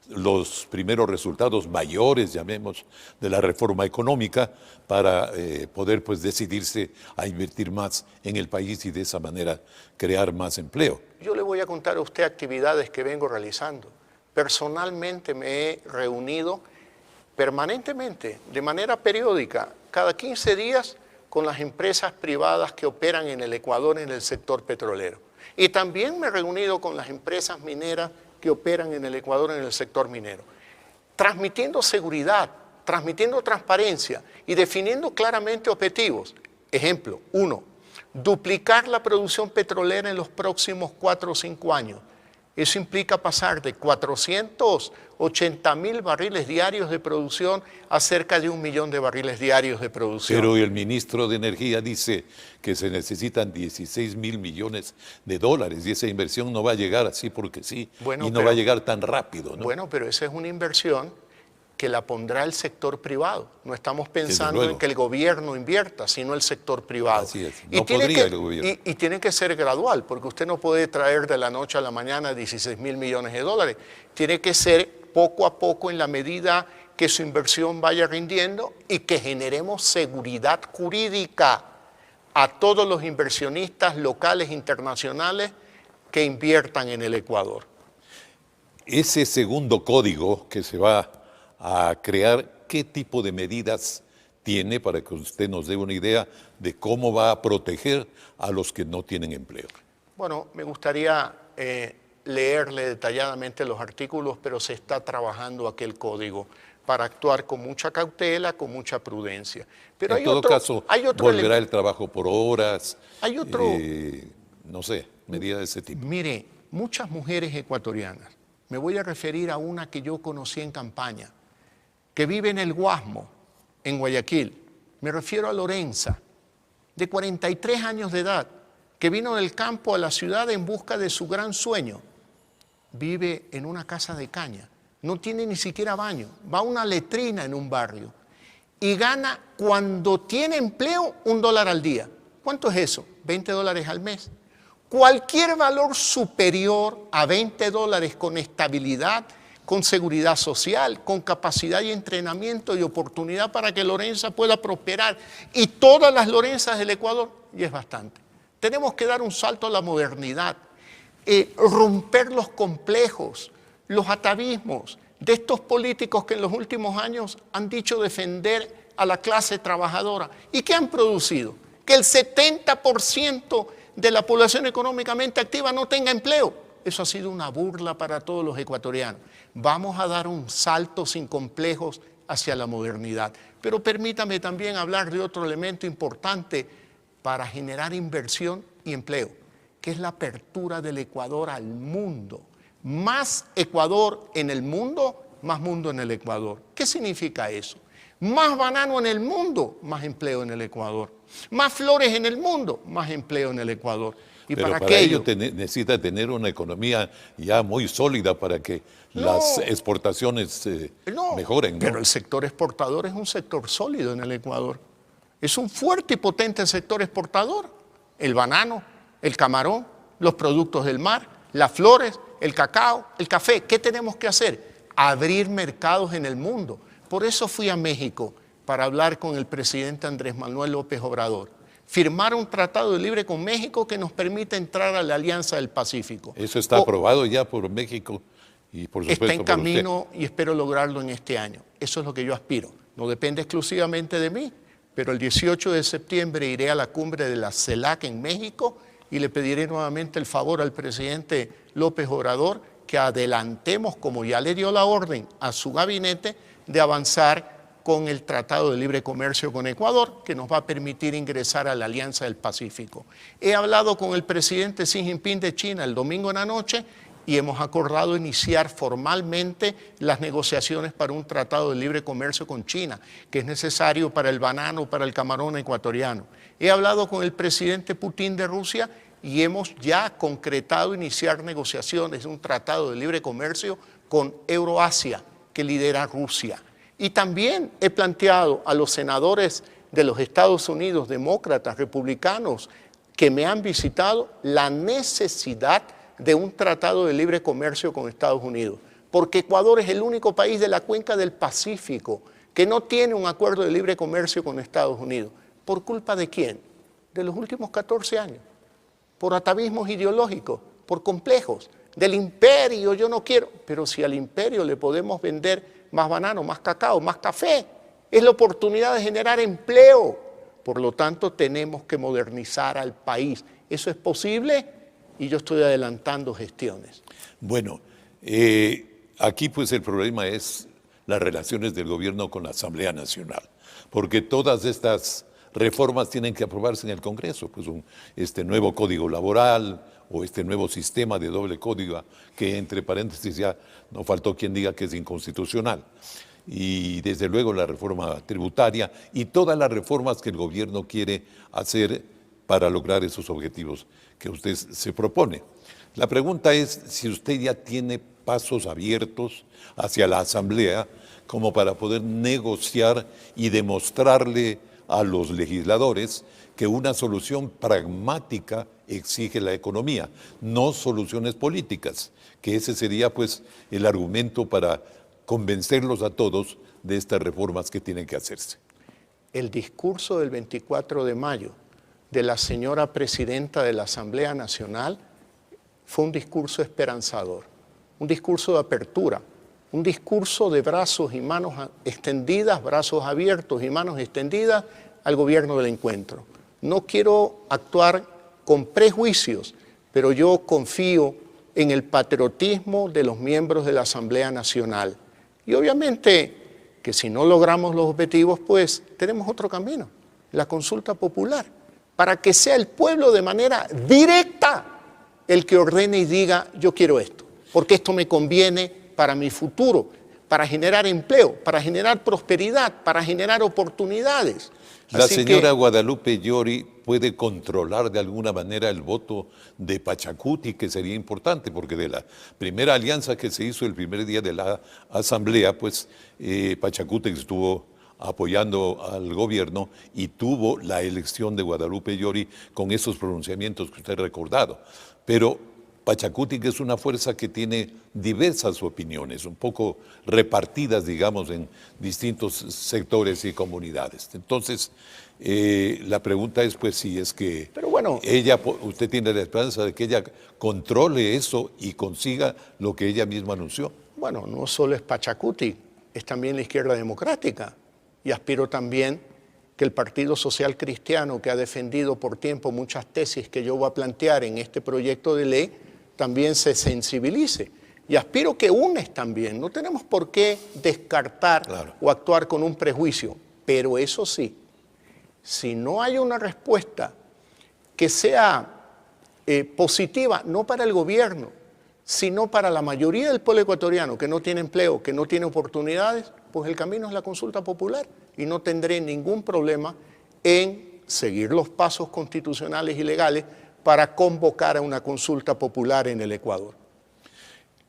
[SPEAKER 1] los primeros resultados mayores, llamemos, de la reforma económica para poder pues decidirse a invertir más en el país y de esa manera crear más empleo.
[SPEAKER 2] Yo le voy a contar a usted actividades que vengo realizando. Personalmente me he reunido permanentemente, de manera periódica, cada 15 días con las empresas privadas que operan en el Ecuador en el sector petrolero. Y también me he reunido con las empresas mineras que operan en el Ecuador en el sector minero, transmitiendo seguridad, transmitiendo transparencia y definiendo claramente objetivos. Ejemplo, 1, duplicar la producción petrolera en los próximos 4 o 5 años. Eso implica pasar de 480.000 barriles diarios de producción a cerca de 1 millón de barriles diarios de producción.
[SPEAKER 1] Pero el ministro de Energía dice que se necesitan 16.000 millones de dólares y esa inversión no va a llegar así porque sí,
[SPEAKER 2] bueno,
[SPEAKER 1] y no va a llegar tan rápido, ¿no?
[SPEAKER 2] Bueno, pero esa es una inversión que la pondrá el sector privado. No estamos pensando en que el gobierno invierta, sino el sector privado.
[SPEAKER 1] Así es, no podría el gobierno.
[SPEAKER 2] Y tiene que ser gradual, porque usted no puede traer de la noche a la mañana 16.000 millones de dólares. Tiene que ser poco a poco en la medida que su inversión vaya rindiendo y que generemos seguridad jurídica a todos los inversionistas locales e internacionales que inviertan en el Ecuador.
[SPEAKER 1] Ese segundo código que se va a crear, ¿qué tipo de medidas tiene para que usted nos dé una idea de cómo va a proteger a los que no tienen empleo?
[SPEAKER 2] Bueno, me gustaría leerle detalladamente los artículos, pero se está trabajando aquel código para actuar con mucha cautela, con mucha prudencia. Pero
[SPEAKER 1] en todo caso, volverá el trabajo por horas,
[SPEAKER 2] hay otro,
[SPEAKER 1] no sé, medidas de ese tipo.
[SPEAKER 2] Mire, muchas mujeres ecuatorianas, me voy a referir a una que yo conocí en campaña, que vive en el Guasmo, en Guayaquil. Me refiero a Lorenza, de 43 años de edad, que vino del campo a la ciudad en busca de su gran sueño. Vive en una casa de caña, no tiene ni siquiera baño, va a una letrina en un barrio y gana, cuando tiene empleo, $1 al día. ¿Cuánto es eso? $20 al mes. Cualquier valor superior a $20 con estabilidad, con seguridad social, con capacidad y entrenamiento y oportunidad para que Lorenza pueda prosperar. Y todas las Lorenzas del Ecuador, y es bastante. Tenemos que dar un salto a la modernidad, romper los complejos, los atavismos de estos políticos que en los últimos años han dicho defender a la clase trabajadora. ¿Y qué han producido? Que el 70% de la población económicamente activa no tenga empleo. Eso ha sido una burla para todos los ecuatorianos. Vamos a dar un salto sin complejos hacia la modernidad. Pero permítame también hablar de otro elemento importante para generar inversión y empleo, que es la apertura del Ecuador al mundo. Más Ecuador en el mundo, más mundo en el Ecuador. ¿Qué significa eso? Más banano en el mundo, más empleo en el Ecuador. Más flores en el mundo, más empleo en el Ecuador. Y
[SPEAKER 1] pero para ello necesita tener una economía ya muy sólida para que las exportaciones mejoren, ¿no?
[SPEAKER 2] Pero el sector exportador es un sector sólido en el Ecuador. Es un fuerte y potente sector exportador. El banano, el camarón, los productos del mar, las flores, el cacao, el café. ¿Qué tenemos que hacer? Abrir mercados en el mundo. Por eso fui a México para hablar con el presidente Andrés Manuel López Obrador. Firmar un tratado de libre con México que nos permita entrar a la Alianza del Pacífico.
[SPEAKER 1] Eso está aprobado ya por México y por supuesto
[SPEAKER 2] está en camino y espero lograrlo en este año. Eso es lo que yo aspiro. No depende exclusivamente de mí, pero el 18 de septiembre iré a la cumbre de la CELAC en México y le pediré nuevamente el favor al presidente López Obrador que adelantemos, como ya le dio la orden a su gabinete, de avanzar con el Tratado de Libre Comercio con Ecuador, que nos va a permitir ingresar a la Alianza del Pacífico. He hablado con el presidente Xi Jinping de China el domingo en la noche y hemos acordado iniciar formalmente las negociaciones para un Tratado de Libre Comercio con China, que es necesario para el banano, para el camarón ecuatoriano. He hablado con el presidente Putin de Rusia y hemos ya concretado iniciar negociaciones de un Tratado de Libre Comercio con Euroasia, que lidera Rusia. Y también he planteado a los senadores de los Estados Unidos, demócratas, republicanos, que me han visitado, la necesidad de un tratado de libre comercio con Estados Unidos. Porque Ecuador es el único país de la cuenca del Pacífico que no tiene un acuerdo de libre comercio con Estados Unidos. ¿Por culpa de quién? De los últimos 14 años. Por atavismos ideológicos, por complejos. Del imperio, yo no quiero. Pero si al imperio le podemos vender más banano, más cacao, más café, es la oportunidad de generar empleo. Por lo tanto, tenemos que modernizar al país. ¿Eso es posible? Y yo estoy adelantando gestiones.
[SPEAKER 1] Bueno, aquí pues el problema es las relaciones del gobierno con la Asamblea Nacional, porque todas estas reformas tienen que aprobarse en el Congreso, pues este nuevo código laboral o este nuevo sistema de doble código que entre paréntesis ya no faltó quien diga que es inconstitucional. Y desde luego la reforma tributaria y todas las reformas que el gobierno quiere hacer para lograr esos objetivos que usted se propone. La pregunta es si usted ya tiene pasos abiertos hacia la Asamblea como para poder negociar y demostrarle a los legisladores que una solución pragmática exige la economía, no soluciones políticas, que ese sería pues el argumento para convencerlos a todos de estas reformas que tienen que hacerse.
[SPEAKER 2] El discurso del 24 de mayo de la señora presidenta de la Asamblea Nacional fue un discurso esperanzador, un discurso de apertura, un discurso de brazos y manos extendidas, brazos abiertos y manos extendidas al gobierno del encuentro. No quiero actuar con prejuicios, pero yo confío en el patriotismo de los miembros de la Asamblea Nacional. Y obviamente que si no logramos los objetivos, pues tenemos otro camino, la consulta popular, para que sea el pueblo de manera directa el que ordene y diga, yo quiero esto, porque esto me conviene para mi futuro, para generar empleo, para generar prosperidad, para generar oportunidades.
[SPEAKER 1] La señora Guadalupe Llori puede controlar de alguna manera el voto de Pachacuti, que sería importante, porque de la primera alianza que se hizo el primer día de la asamblea, pues Pachacuti estuvo apoyando al gobierno y tuvo la elección de Guadalupe Llori con esos pronunciamientos que usted ha recordado. Pero Pachacuti es una fuerza que tiene diversas opiniones, un poco repartidas, digamos, en distintos sectores y comunidades. Entonces, la pregunta es, pues, si es que usted tiene la esperanza de que ella controle eso y consiga lo que ella misma anunció.
[SPEAKER 2] Bueno, no solo es Pachacuti, es también la izquierda democrática. Y aspiro también que el Partido Social Cristiano, que ha defendido por tiempo muchas tesis que yo voy a plantear en este proyecto de ley, también se sensibilice. Y aspiro que UNES también. No tenemos por qué descartar o actuar con un prejuicio. Pero eso sí, si no hay una respuesta que sea positiva, no para el gobierno, sino para la mayoría del pueblo ecuatoriano que no tiene empleo, que no tiene oportunidades, pues el camino es la consulta popular y no tendré ningún problema en seguir los pasos constitucionales y legales para convocar a una consulta popular en el Ecuador.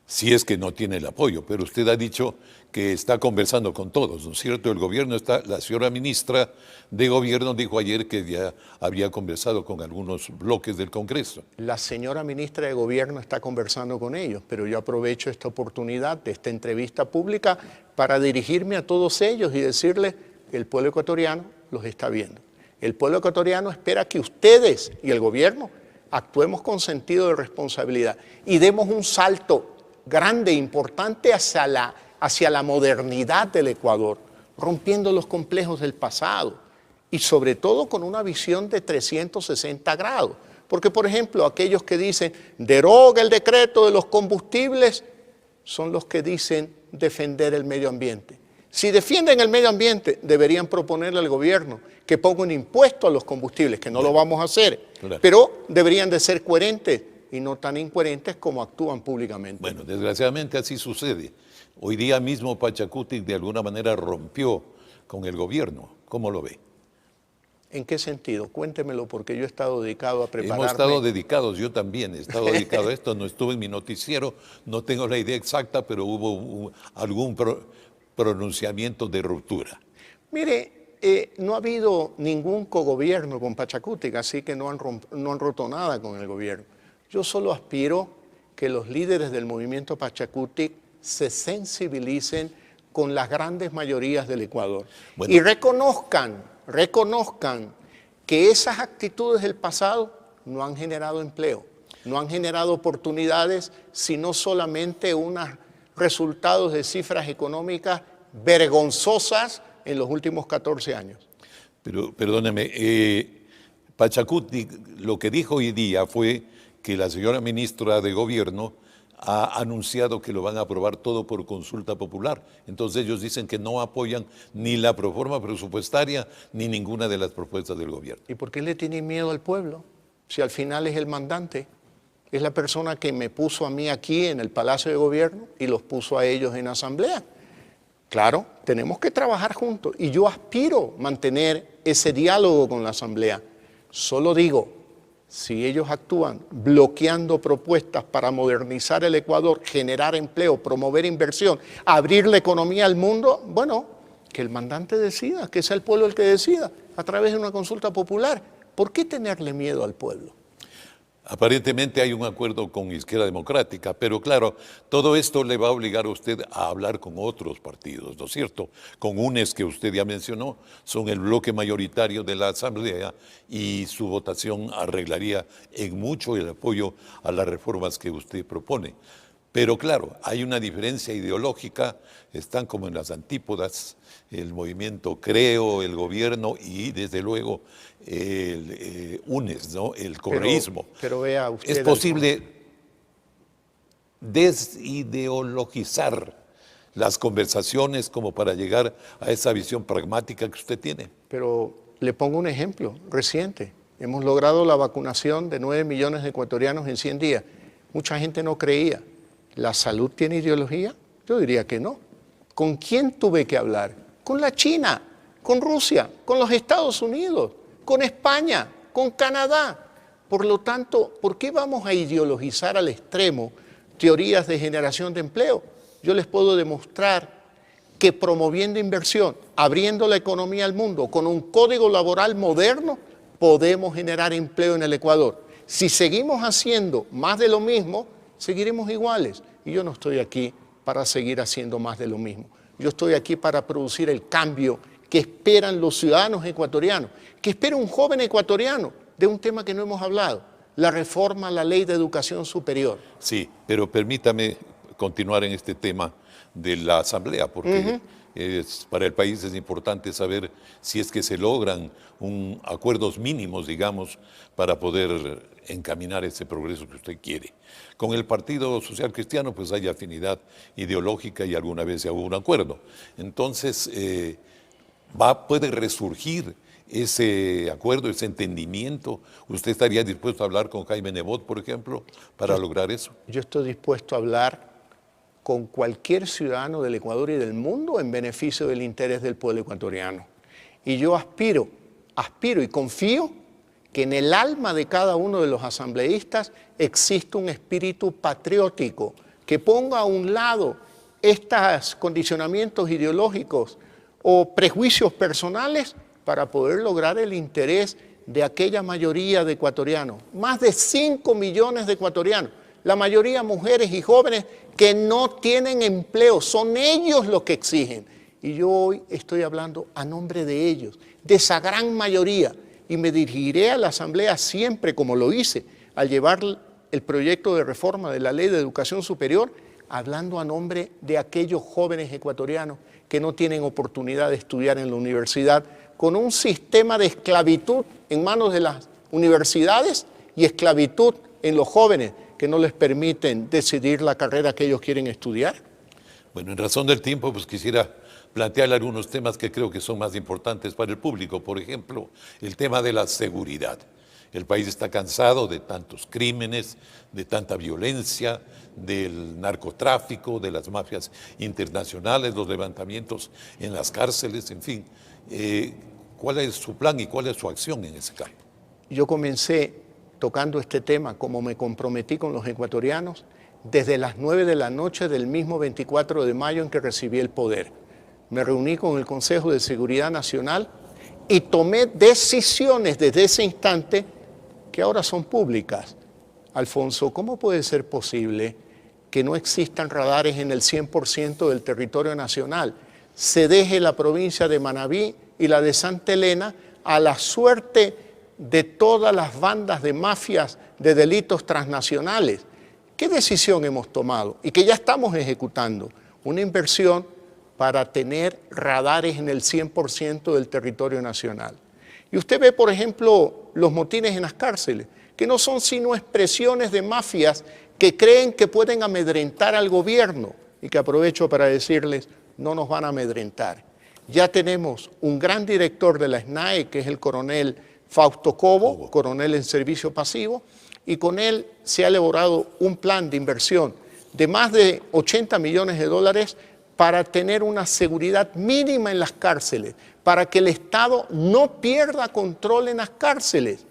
[SPEAKER 1] Si es que no tiene el apoyo, pero usted ha dicho que está conversando con todos, ¿no es cierto? El gobierno está, la señora ministra de Gobierno dijo ayer que ya había conversado con algunos bloques del Congreso.
[SPEAKER 2] La señora ministra de Gobierno está conversando con ellos, pero yo aprovecho esta oportunidad de esta entrevista pública para dirigirme a todos ellos y decirles que el pueblo ecuatoriano los está viendo. El pueblo ecuatoriano espera que ustedes y el gobierno actuemos con sentido de responsabilidad y demos un salto grande, importante hacia la modernidad del Ecuador, rompiendo los complejos del pasado y sobre todo con una visión de 360 grados. Porque, por ejemplo, aquellos que dicen deroga el decreto de los combustibles son los que dicen defender el medio ambiente. Si defienden el medio ambiente, deberían proponerle al gobierno que ponga un impuesto a los combustibles, que no lo vamos a hacer, pero deberían de ser coherentes y no tan incoherentes como actúan públicamente.
[SPEAKER 1] Bueno, desgraciadamente así sucede. Hoy día mismo Pachacuti de alguna manera rompió con el gobierno. ¿Cómo lo ve?
[SPEAKER 2] ¿En qué sentido? Cuéntemelo, porque yo he estado dedicado a prepararme.
[SPEAKER 1] Hemos estado dedicados, yo también he estado dedicado a esto, no estuve en mi noticiero, no tengo la idea exacta, pero hubo algún pronunciamiento de ruptura.
[SPEAKER 2] Mire, no ha habido ningún cogobierno con Pachakutik, así que no han roto nada con el gobierno. Yo solo aspiro que los líderes del movimiento Pachakutik se sensibilicen con las grandes mayorías del Ecuador y reconozcan que esas actitudes del pasado no han generado empleo, no han generado oportunidades, sino solamente unos resultados de cifras económicas vergonzosas en los últimos 14 años.
[SPEAKER 1] Pero perdóneme, Pachakutik lo que dijo hoy día fue que la señora ministra de Gobierno ha anunciado que lo van a aprobar todo por consulta popular. Entonces ellos dicen que no apoyan ni la proforma presupuestaria ni ninguna de las propuestas del gobierno.
[SPEAKER 2] ¿Y por qué le tienen miedo al pueblo? Si al final es el mandante, es la persona que me puso a mí aquí en el Palacio de Gobierno y los puso a ellos en asamblea. Claro, tenemos que trabajar juntos y yo aspiro a mantener ese diálogo con la asamblea. Solo digo, si ellos actúan bloqueando propuestas para modernizar el Ecuador, generar empleo, promover inversión, abrir la economía al mundo, bueno, que el mandante decida, que sea el pueblo el que decida, a través de una consulta popular. ¿Por qué tenerle miedo al pueblo?
[SPEAKER 1] Aparentemente hay un acuerdo con Izquierda Democrática, pero claro, todo esto le va a obligar a usted a hablar con otros partidos, ¿no es cierto? Con UNES, que usted ya mencionó, son el bloque mayoritario de la Asamblea y su votación arreglaría en mucho el apoyo a las reformas que usted propone. Pero claro, hay una diferencia ideológica, están como en las antípodas, el movimiento Creo, el gobierno y desde luego el UNES, ¿no? El correísmo.
[SPEAKER 2] Pero vea usted,
[SPEAKER 1] ¿es posible desideologizar las conversaciones como para llegar a esa visión pragmática que usted tiene?
[SPEAKER 2] Pero le pongo un ejemplo reciente. Hemos logrado la vacunación de 9 millones de ecuatorianos en 100 días. Mucha gente no creía. ¿La salud tiene ideología? Yo diría que no. ¿Con quién tuve que hablar? Con la China, con Rusia, con los Estados Unidos, con España, con Canadá. Por lo tanto, ¿por qué vamos a ideologizar al extremo teorías de generación de empleo? Yo les puedo demostrar que promoviendo inversión, abriendo la economía al mundo, con un código laboral moderno, podemos generar empleo en el Ecuador. Si seguimos haciendo más de lo mismo, seguiremos iguales. Y yo no estoy aquí para seguir haciendo más de lo mismo. Yo estoy aquí para producir el cambio que esperan los ciudadanos ecuatorianos, que espera un joven ecuatoriano de un tema que no hemos hablado, la reforma a la Ley de Educación Superior.
[SPEAKER 1] Sí, pero permítame continuar en este tema de la Asamblea, porque para el país es importante saber si es que se logran acuerdos mínimos, digamos, para poder encaminar ese progreso que usted quiere. Con el Partido Social Cristiano pues hay afinidad ideológica y alguna vez se hubo un acuerdo. Entonces puede resurgir ese acuerdo, ese entendimiento. ¿Usted estaría dispuesto a hablar con Jaime Nebot, por ejemplo, para lograr eso?
[SPEAKER 2] Yo estoy dispuesto a hablar con cualquier ciudadano del Ecuador y del mundo en beneficio del interés del pueblo ecuatoriano. Y yo aspiro y confío que en el alma de cada uno de los asambleístas existe un espíritu patriótico que ponga a un lado estos condicionamientos ideológicos o prejuicios personales para poder lograr el interés de aquella mayoría de ecuatorianos, más de 5 millones de ecuatorianos, la mayoría mujeres y jóvenes que no tienen empleo, son ellos los que exigen. Y yo hoy estoy hablando a nombre de ellos, de esa gran mayoría, y me dirigiré a la Asamblea siempre, como lo hice, al llevar el proyecto de reforma de la Ley de Educación Superior, hablando a nombre de aquellos jóvenes ecuatorianos que no tienen oportunidad de estudiar en la universidad, con un sistema de esclavitud en manos de las universidades y esclavitud en los jóvenes que no les permiten decidir la carrera que ellos quieren estudiar.
[SPEAKER 1] Bueno, en razón del tiempo, pues quisiera plantearle algunos temas que creo que son más importantes para el público. Por ejemplo, el tema de la seguridad. El país está cansado de tantos crímenes, de tanta violencia, del narcotráfico, de las mafias internacionales, los levantamientos en las cárceles, en fin. ¿Cuál es su plan y cuál es su acción en ese campo?
[SPEAKER 2] Yo comencé tocando este tema, como me comprometí con los ecuatorianos, desde las 9 de la noche del mismo 24 de mayo en que recibí el poder. me reuní con el Consejo de Seguridad Nacional y tomé decisiones desde ese instante que ahora son públicas. Alfonso, ¿cómo puede ser posible que no existan radares en el 100% del territorio nacional? Se deje la provincia de Manabí y la de Santa Elena a la suerte de todas las bandas de mafias de delitos transnacionales. ¿Qué decisión hemos tomado? Y que ya estamos ejecutando. Una inversión para tener radares en el 100% del territorio nacional. Y usted ve, por ejemplo, los motines en las cárceles, que no son sino expresiones de mafias que creen que pueden amedrentar al gobierno y que aprovecho para decirles, no nos van a amedrentar. Ya tenemos un gran director de la SNAE, que es el coronel Fausto Cobo, coronel en servicio pasivo, y con él se ha elaborado un plan de inversión de más de 80 millones de dólares para tener una seguridad mínima en las cárceles, para que el Estado no pierda control en las cárceles.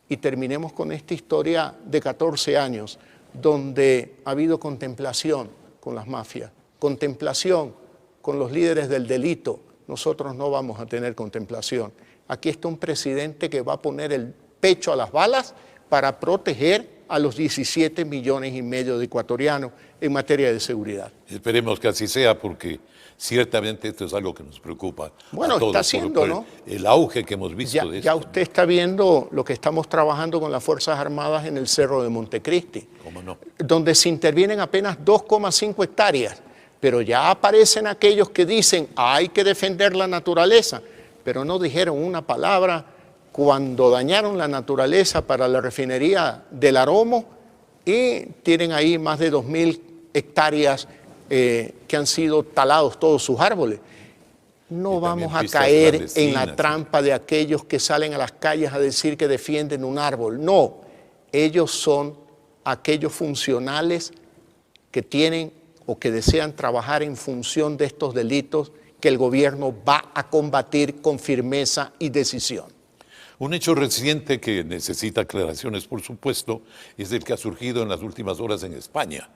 [SPEAKER 2] Y terminemos con esta historia de 14 años, donde ha habido contemplación con las mafias, contemplación con los líderes del delito. Nosotros no vamos a tener contemplación. Aquí está un presidente que va a poner el pecho a las balas para proteger a los 17 millones y medio de ecuatorianos en materia de seguridad.
[SPEAKER 1] Esperemos que así sea, porque ciertamente esto es algo que nos preocupa.
[SPEAKER 2] Bueno,
[SPEAKER 1] a todos,
[SPEAKER 2] está haciendo, ¿no?
[SPEAKER 1] El auge que hemos visto de esto.
[SPEAKER 2] Ya usted está viendo lo que estamos trabajando con las Fuerzas Armadas en el Cerro de Montecristi.
[SPEAKER 1] ¿Cómo no?
[SPEAKER 2] Donde se intervienen apenas 2,5 hectáreas. Pero ya aparecen aquellos que dicen, hay que defender la naturaleza, pero no dijeron una palabra cuando dañaron la naturaleza para la refinería del Aromo y tienen ahí más de 2.000 hectáreas que han sido talados todos sus árboles. No vamos a caer en la trampa de aquellos que salen a las calles a decir que defienden un árbol. No, ellos son aquellos funcionales que tienen o que desean trabajar en función de estos delitos que el gobierno va a combatir con firmeza y decisión.
[SPEAKER 1] Un hecho reciente que necesita aclaraciones, por supuesto, es el que ha surgido en las últimas horas en España,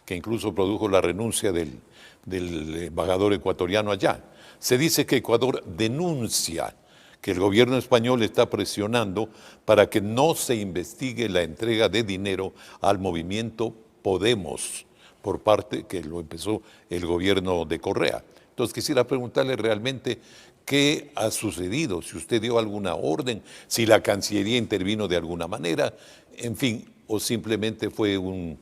[SPEAKER 1] que incluso produjo la renuncia del embajador ecuatoriano allá. Se dice que Ecuador denuncia que el gobierno español está presionando para que no se investigue la entrega de dinero al movimiento Podemos, por parte que lo empezó el gobierno de Correa. Entonces quisiera preguntarle realmente qué ha sucedido, si usted dio alguna orden, si la Cancillería intervino de alguna manera, en fin, o simplemente fue un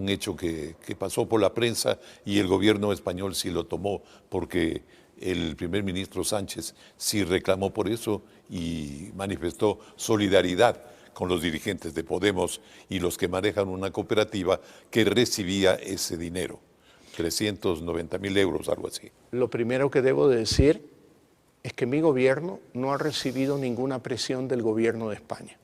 [SPEAKER 1] hecho que pasó por la prensa y el gobierno español sí lo tomó porque el primer ministro Sánchez sí reclamó por eso y manifestó solidaridad con los dirigentes de Podemos y los que manejan una cooperativa que recibía ese dinero, 390.000 euros, algo así.
[SPEAKER 2] Lo primero que debo de decir es que mi gobierno no ha recibido ninguna presión del gobierno de España.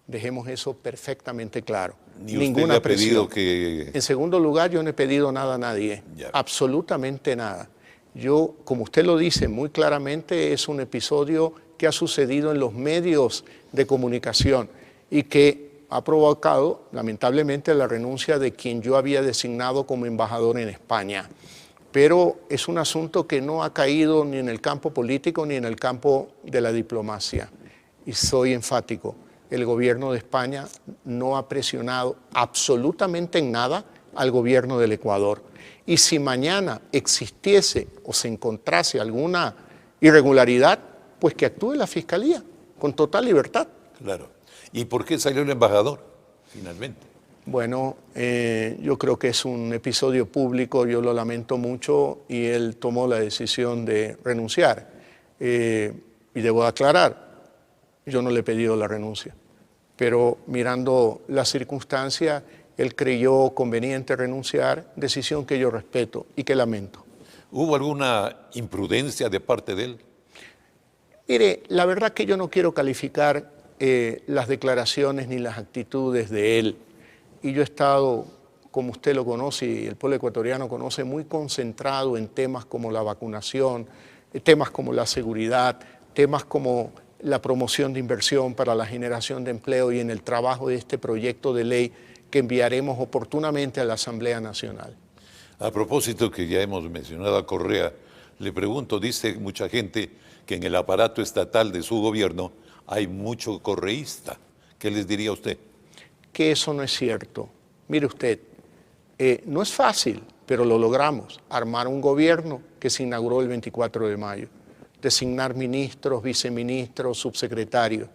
[SPEAKER 2] Dejemos eso perfectamente claro.
[SPEAKER 1] Ni ninguna usted le ha pedido que...
[SPEAKER 2] En segundo lugar, yo no he pedido nada a nadie, absolutamente nada. Yo, como usted lo dice muy claramente, es un episodio que ha sucedido en los medios de comunicación y que ha provocado, lamentablemente, la renuncia de quien yo había designado como embajador en España. Pero es un asunto que no ha caído ni en el campo político ni en el campo de la diplomacia. Y soy enfático, el gobierno de España no ha presionado absolutamente en nada al gobierno del Ecuador. Y si mañana existiese o se encontrase alguna irregularidad, pues que actúe la Fiscalía con total libertad.
[SPEAKER 1] Claro. ¿Y por qué salió el embajador finalmente?
[SPEAKER 2] Bueno, yo creo que es un episodio público, yo lo lamento mucho y él tomó la decisión de renunciar. Y debo aclarar, yo no le he pedido la renuncia, pero mirando las circunstancias, él creyó conveniente renunciar, decisión que yo respeto y que lamento.
[SPEAKER 1] ¿Hubo alguna imprudencia de parte de él?
[SPEAKER 2] Mire, la verdad que yo no quiero calificar las declaraciones ni las actitudes de él. Y yo he estado, como usted lo conoce y el pueblo ecuatoriano conoce, muy concentrado en temas como la vacunación, temas como la seguridad, temas como la promoción de inversión para la generación de empleo y en el trabajo de este proyecto de ley que enviaremos oportunamente a la Asamblea Nacional.
[SPEAKER 1] A propósito que ya hemos mencionado a Correa, Le pregunto, dice mucha gente que en el aparato estatal de su gobierno hay mucho correísta. ¿Qué les diría a usted?
[SPEAKER 2] Que eso no es cierto. Mire usted, no es fácil, pero lo logramos. Armar un gobierno que se inauguró el 24 de mayo. Designar ministros, viceministros, subsecretarios.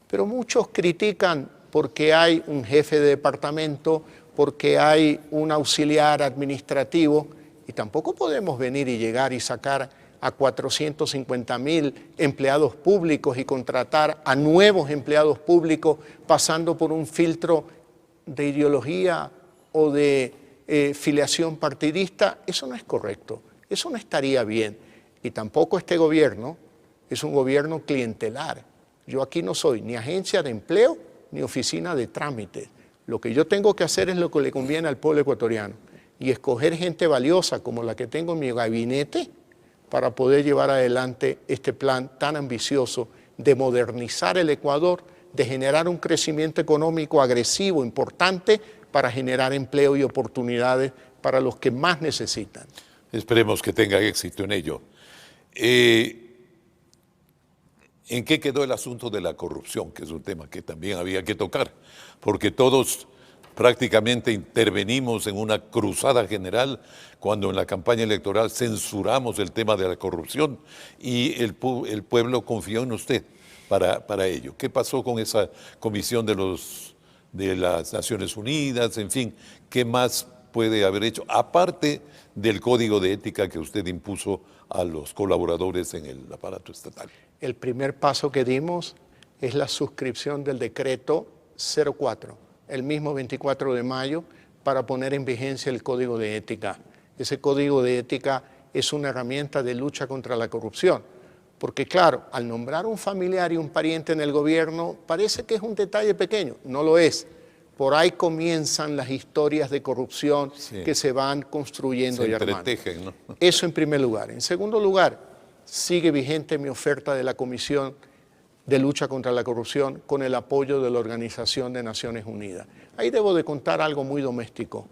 [SPEAKER 2] Pero muchos critican porque hay un jefe de departamento, porque hay un auxiliar administrativo, y tampoco podemos venir y llegar y sacar a 450.000 empleados públicos y contratar a nuevos empleados públicos pasando por un filtro de ideología o de filiación partidista. Eso no es correcto, eso no estaría bien. Y tampoco este gobierno es un gobierno clientelar. Yo aquí no soy ni agencia de empleo ni oficina de trámites. Lo que yo tengo que hacer es lo que le conviene al pueblo ecuatoriano y escoger gente valiosa como la que tengo en mi gabinete para poder llevar adelante este plan tan ambicioso de modernizar el Ecuador, de generar un crecimiento económico agresivo, importante, para generar empleo y oportunidades para los que más necesitan.
[SPEAKER 1] Esperemos que tenga éxito en ello. ¿En qué quedó el asunto de la corrupción? Que es un tema que también había que tocar, porque todos prácticamente intervenimos en una cruzada general cuando en la campaña electoral censuramos el tema de la corrupción y el pueblo confió en usted para ello. ¿Qué pasó con esa comisión de las Naciones Unidas? En fin, ¿qué más puede haber hecho? Aparte del código de ética que usted impuso a los colaboradores en el aparato estatal.
[SPEAKER 2] El primer paso que dimos es la suscripción del decreto 04, el mismo 24 de mayo, para poner en vigencia el código de ética. Ese código de ética es una herramienta de lucha contra la corrupción. Porque claro, al nombrar un familiar y un pariente en el gobierno, parece que es un detalle pequeño. No lo es. Por ahí comienzan las historias de corrupción que se van construyendo y armando.
[SPEAKER 1] ¿No?
[SPEAKER 2] Eso en primer lugar. En segundo lugar, sigue vigente mi oferta de la Comisión de Lucha contra la Corrupción con el apoyo de la Organización de Naciones Unidas. Ahí debo de contar algo muy doméstico.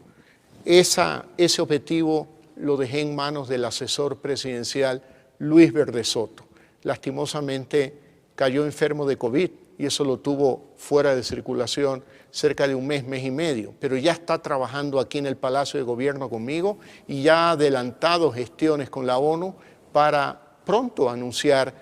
[SPEAKER 2] Ese objetivo lo dejé en manos del asesor presidencial Luis Verde Soto. Lastimosamente cayó enfermo de COVID y eso lo tuvo fuera de circulación cerca de un mes, mes y medio, pero ya está trabajando aquí en el Palacio de Gobierno conmigo y ya ha adelantado gestiones con la ONU para pronto anunciar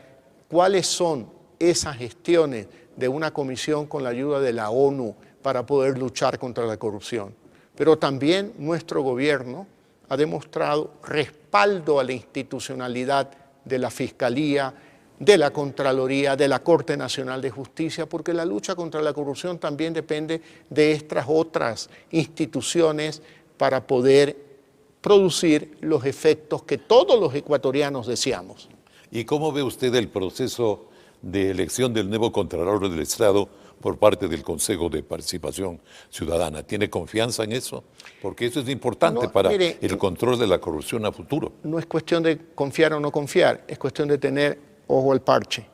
[SPEAKER 2] cuáles son esas gestiones de una comisión con la ayuda de la ONU para poder luchar contra la corrupción. Pero también nuestro gobierno ha demostrado respaldo a la institucionalidad de la Fiscalía, de la Contraloría, de la Corte Nacional de Justicia, porque la lucha contra la corrupción también depende de estas otras instituciones para poder producir los efectos que todos los ecuatorianos deseamos.
[SPEAKER 1] ¿Y cómo ve usted el proceso de elección del nuevo Contralor del Estado por parte del Consejo de Participación Ciudadana? ¿Tiene confianza en eso? Porque eso es importante para el control de la corrupción a futuro.
[SPEAKER 2] No es cuestión de confiar o no confiar, es cuestión de tener ojo al parche,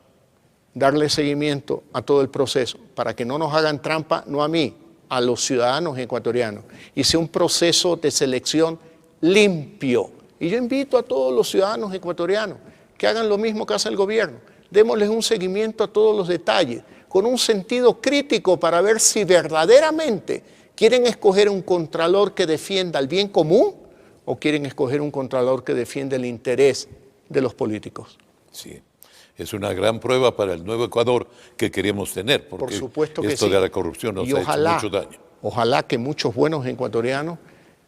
[SPEAKER 2] darle seguimiento a todo el proceso para que no nos hagan trampa, no a mí, a los ciudadanos ecuatorianos, y sea un proceso de selección limpio. Y yo invito a todos los ciudadanos ecuatorianos que hagan lo mismo que hace el gobierno. Démosles un seguimiento a todos los detalles, con un sentido crítico para ver si verdaderamente quieren escoger un contralor que defienda el bien común o quieren escoger un contralor que defienda el interés de los políticos.
[SPEAKER 1] Sí. Es una gran prueba para el nuevo Ecuador que queremos tener, porque
[SPEAKER 2] por supuesto que
[SPEAKER 1] esto de la corrupción nos ha hecho mucho daño.
[SPEAKER 2] Ojalá que muchos buenos ecuatorianos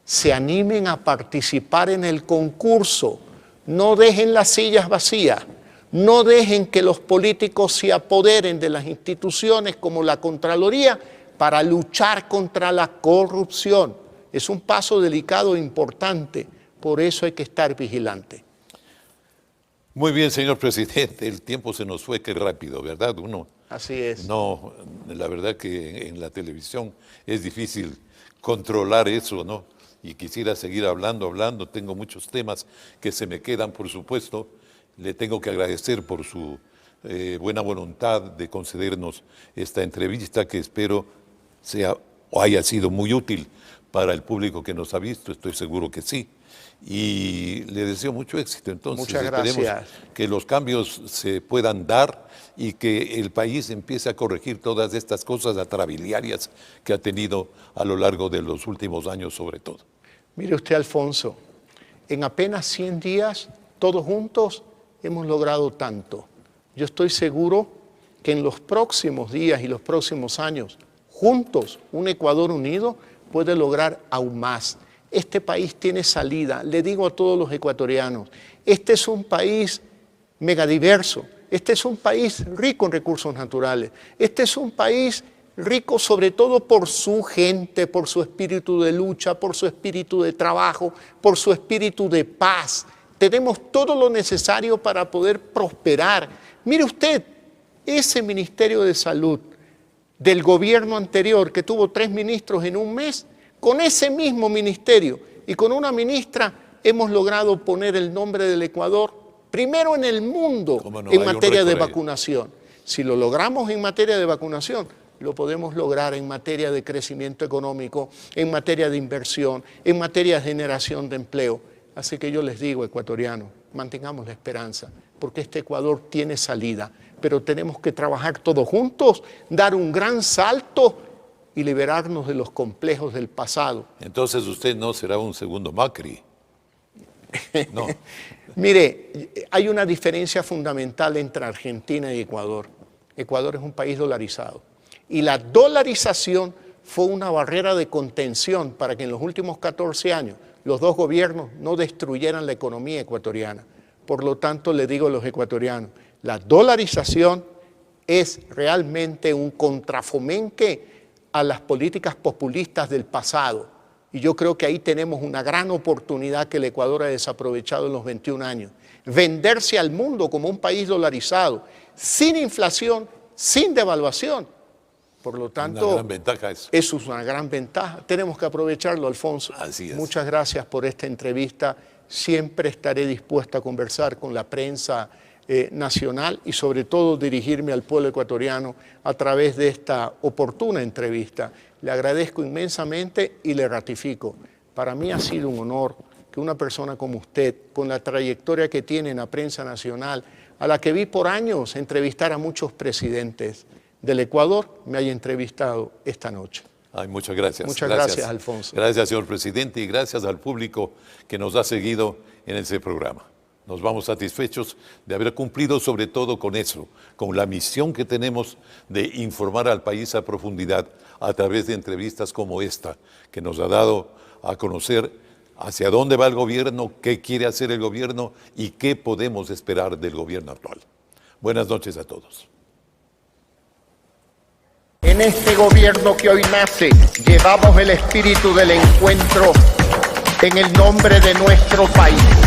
[SPEAKER 2] se animen a participar en el concurso, no dejen las sillas vacías, no dejen que los políticos se apoderen de las instituciones como la Contraloría para luchar contra la corrupción. Es un paso delicado e importante, por eso hay que estar vigilante.
[SPEAKER 1] Muy bien, señor presidente, el tiempo se nos fue, qué rápido, ¿verdad?
[SPEAKER 2] Así es.
[SPEAKER 1] No, la verdad que en la televisión es difícil controlar eso, ¿no? Y quisiera seguir hablando, tengo muchos temas que se me quedan, por supuesto. Le tengo que agradecer por su buena voluntad de concedernos esta entrevista que espero sea o haya sido muy útil para el público que nos ha visto, estoy seguro que sí. y le deseo mucho éxito. Entonces,
[SPEAKER 2] muchas gracias.
[SPEAKER 1] Esperemos que los cambios se puedan dar y que el país empiece a corregir todas estas cosas atrabiliarias que ha tenido a lo largo de los últimos años, sobre todo.
[SPEAKER 2] Mire usted, Alfonso, en apenas 100 días, todos juntos, hemos logrado tanto. Yo estoy seguro que en los próximos días y los próximos años, juntos, un Ecuador unido puede lograr aún más. Este país tiene salida. Le digo a todos los ecuatorianos, este es un país megadiverso, este es un país rico en recursos naturales, este es un país rico sobre todo por su gente, por su espíritu de lucha, por su espíritu de trabajo, por su espíritu de paz. Tenemos todo lo necesario para poder prosperar. Mire usted, ese Ministerio de Salud del gobierno anterior, que tuvo 3 ministros en un mes, con ese mismo ministerio y con una ministra hemos logrado poner el nombre del Ecuador primero en el mundo en materia de vacunación. Si lo logramos en materia de vacunación, lo podemos lograr en materia de crecimiento económico, en materia de inversión, en materia de generación de empleo. Así que yo les digo, ecuatorianos, mantengamos la esperanza, porque este Ecuador tiene salida, pero tenemos que trabajar todos juntos, dar un gran salto y liberarnos de los complejos del pasado.
[SPEAKER 1] Entonces usted no será un segundo Macri. No.
[SPEAKER 2] Mire, hay una diferencia fundamental entre Argentina y Ecuador. Ecuador es un país dolarizado. Y la dolarización fue una barrera de contención para que en los últimos 14 años los dos gobiernos no destruyeran la economía ecuatoriana. Por lo tanto, le digo a los ecuatorianos, la dolarización es realmente un contrafomenque a las políticas populistas del pasado. Y yo creo que ahí tenemos una gran oportunidad que el Ecuador ha desaprovechado en los 21 años. Venderse al mundo como un país dolarizado, sin inflación, sin devaluación. Por lo tanto,
[SPEAKER 1] una gran ventaja eso.
[SPEAKER 2] Eso es una gran ventaja. Tenemos que aprovecharlo, Alfonso.
[SPEAKER 1] Así es.
[SPEAKER 2] Muchas gracias por esta entrevista. Siempre estaré dispuesta a conversar con la prensa nacional y sobre todo dirigirme al pueblo ecuatoriano a través de esta oportuna entrevista. Le agradezco inmensamente y le ratifico. Para mí ha sido un honor que una persona como usted, con la trayectoria que tiene en la prensa nacional, a la que vi por años entrevistar a muchos presidentes del Ecuador, me haya entrevistado esta noche.
[SPEAKER 1] Ay, muchas gracias.
[SPEAKER 2] Muchas gracias, Alfonso.
[SPEAKER 1] Gracias, señor presidente, y gracias al público que nos ha seguido en este programa. Nos vamos satisfechos de haber cumplido sobre todo con eso, con la misión que tenemos de informar al país a profundidad a través de entrevistas como esta, que nos ha dado a conocer hacia dónde va el gobierno, qué quiere hacer el gobierno y qué podemos esperar del gobierno actual. Buenas noches a todos.
[SPEAKER 3] En este gobierno que hoy nace, llevamos el espíritu del encuentro en el nombre de nuestro país.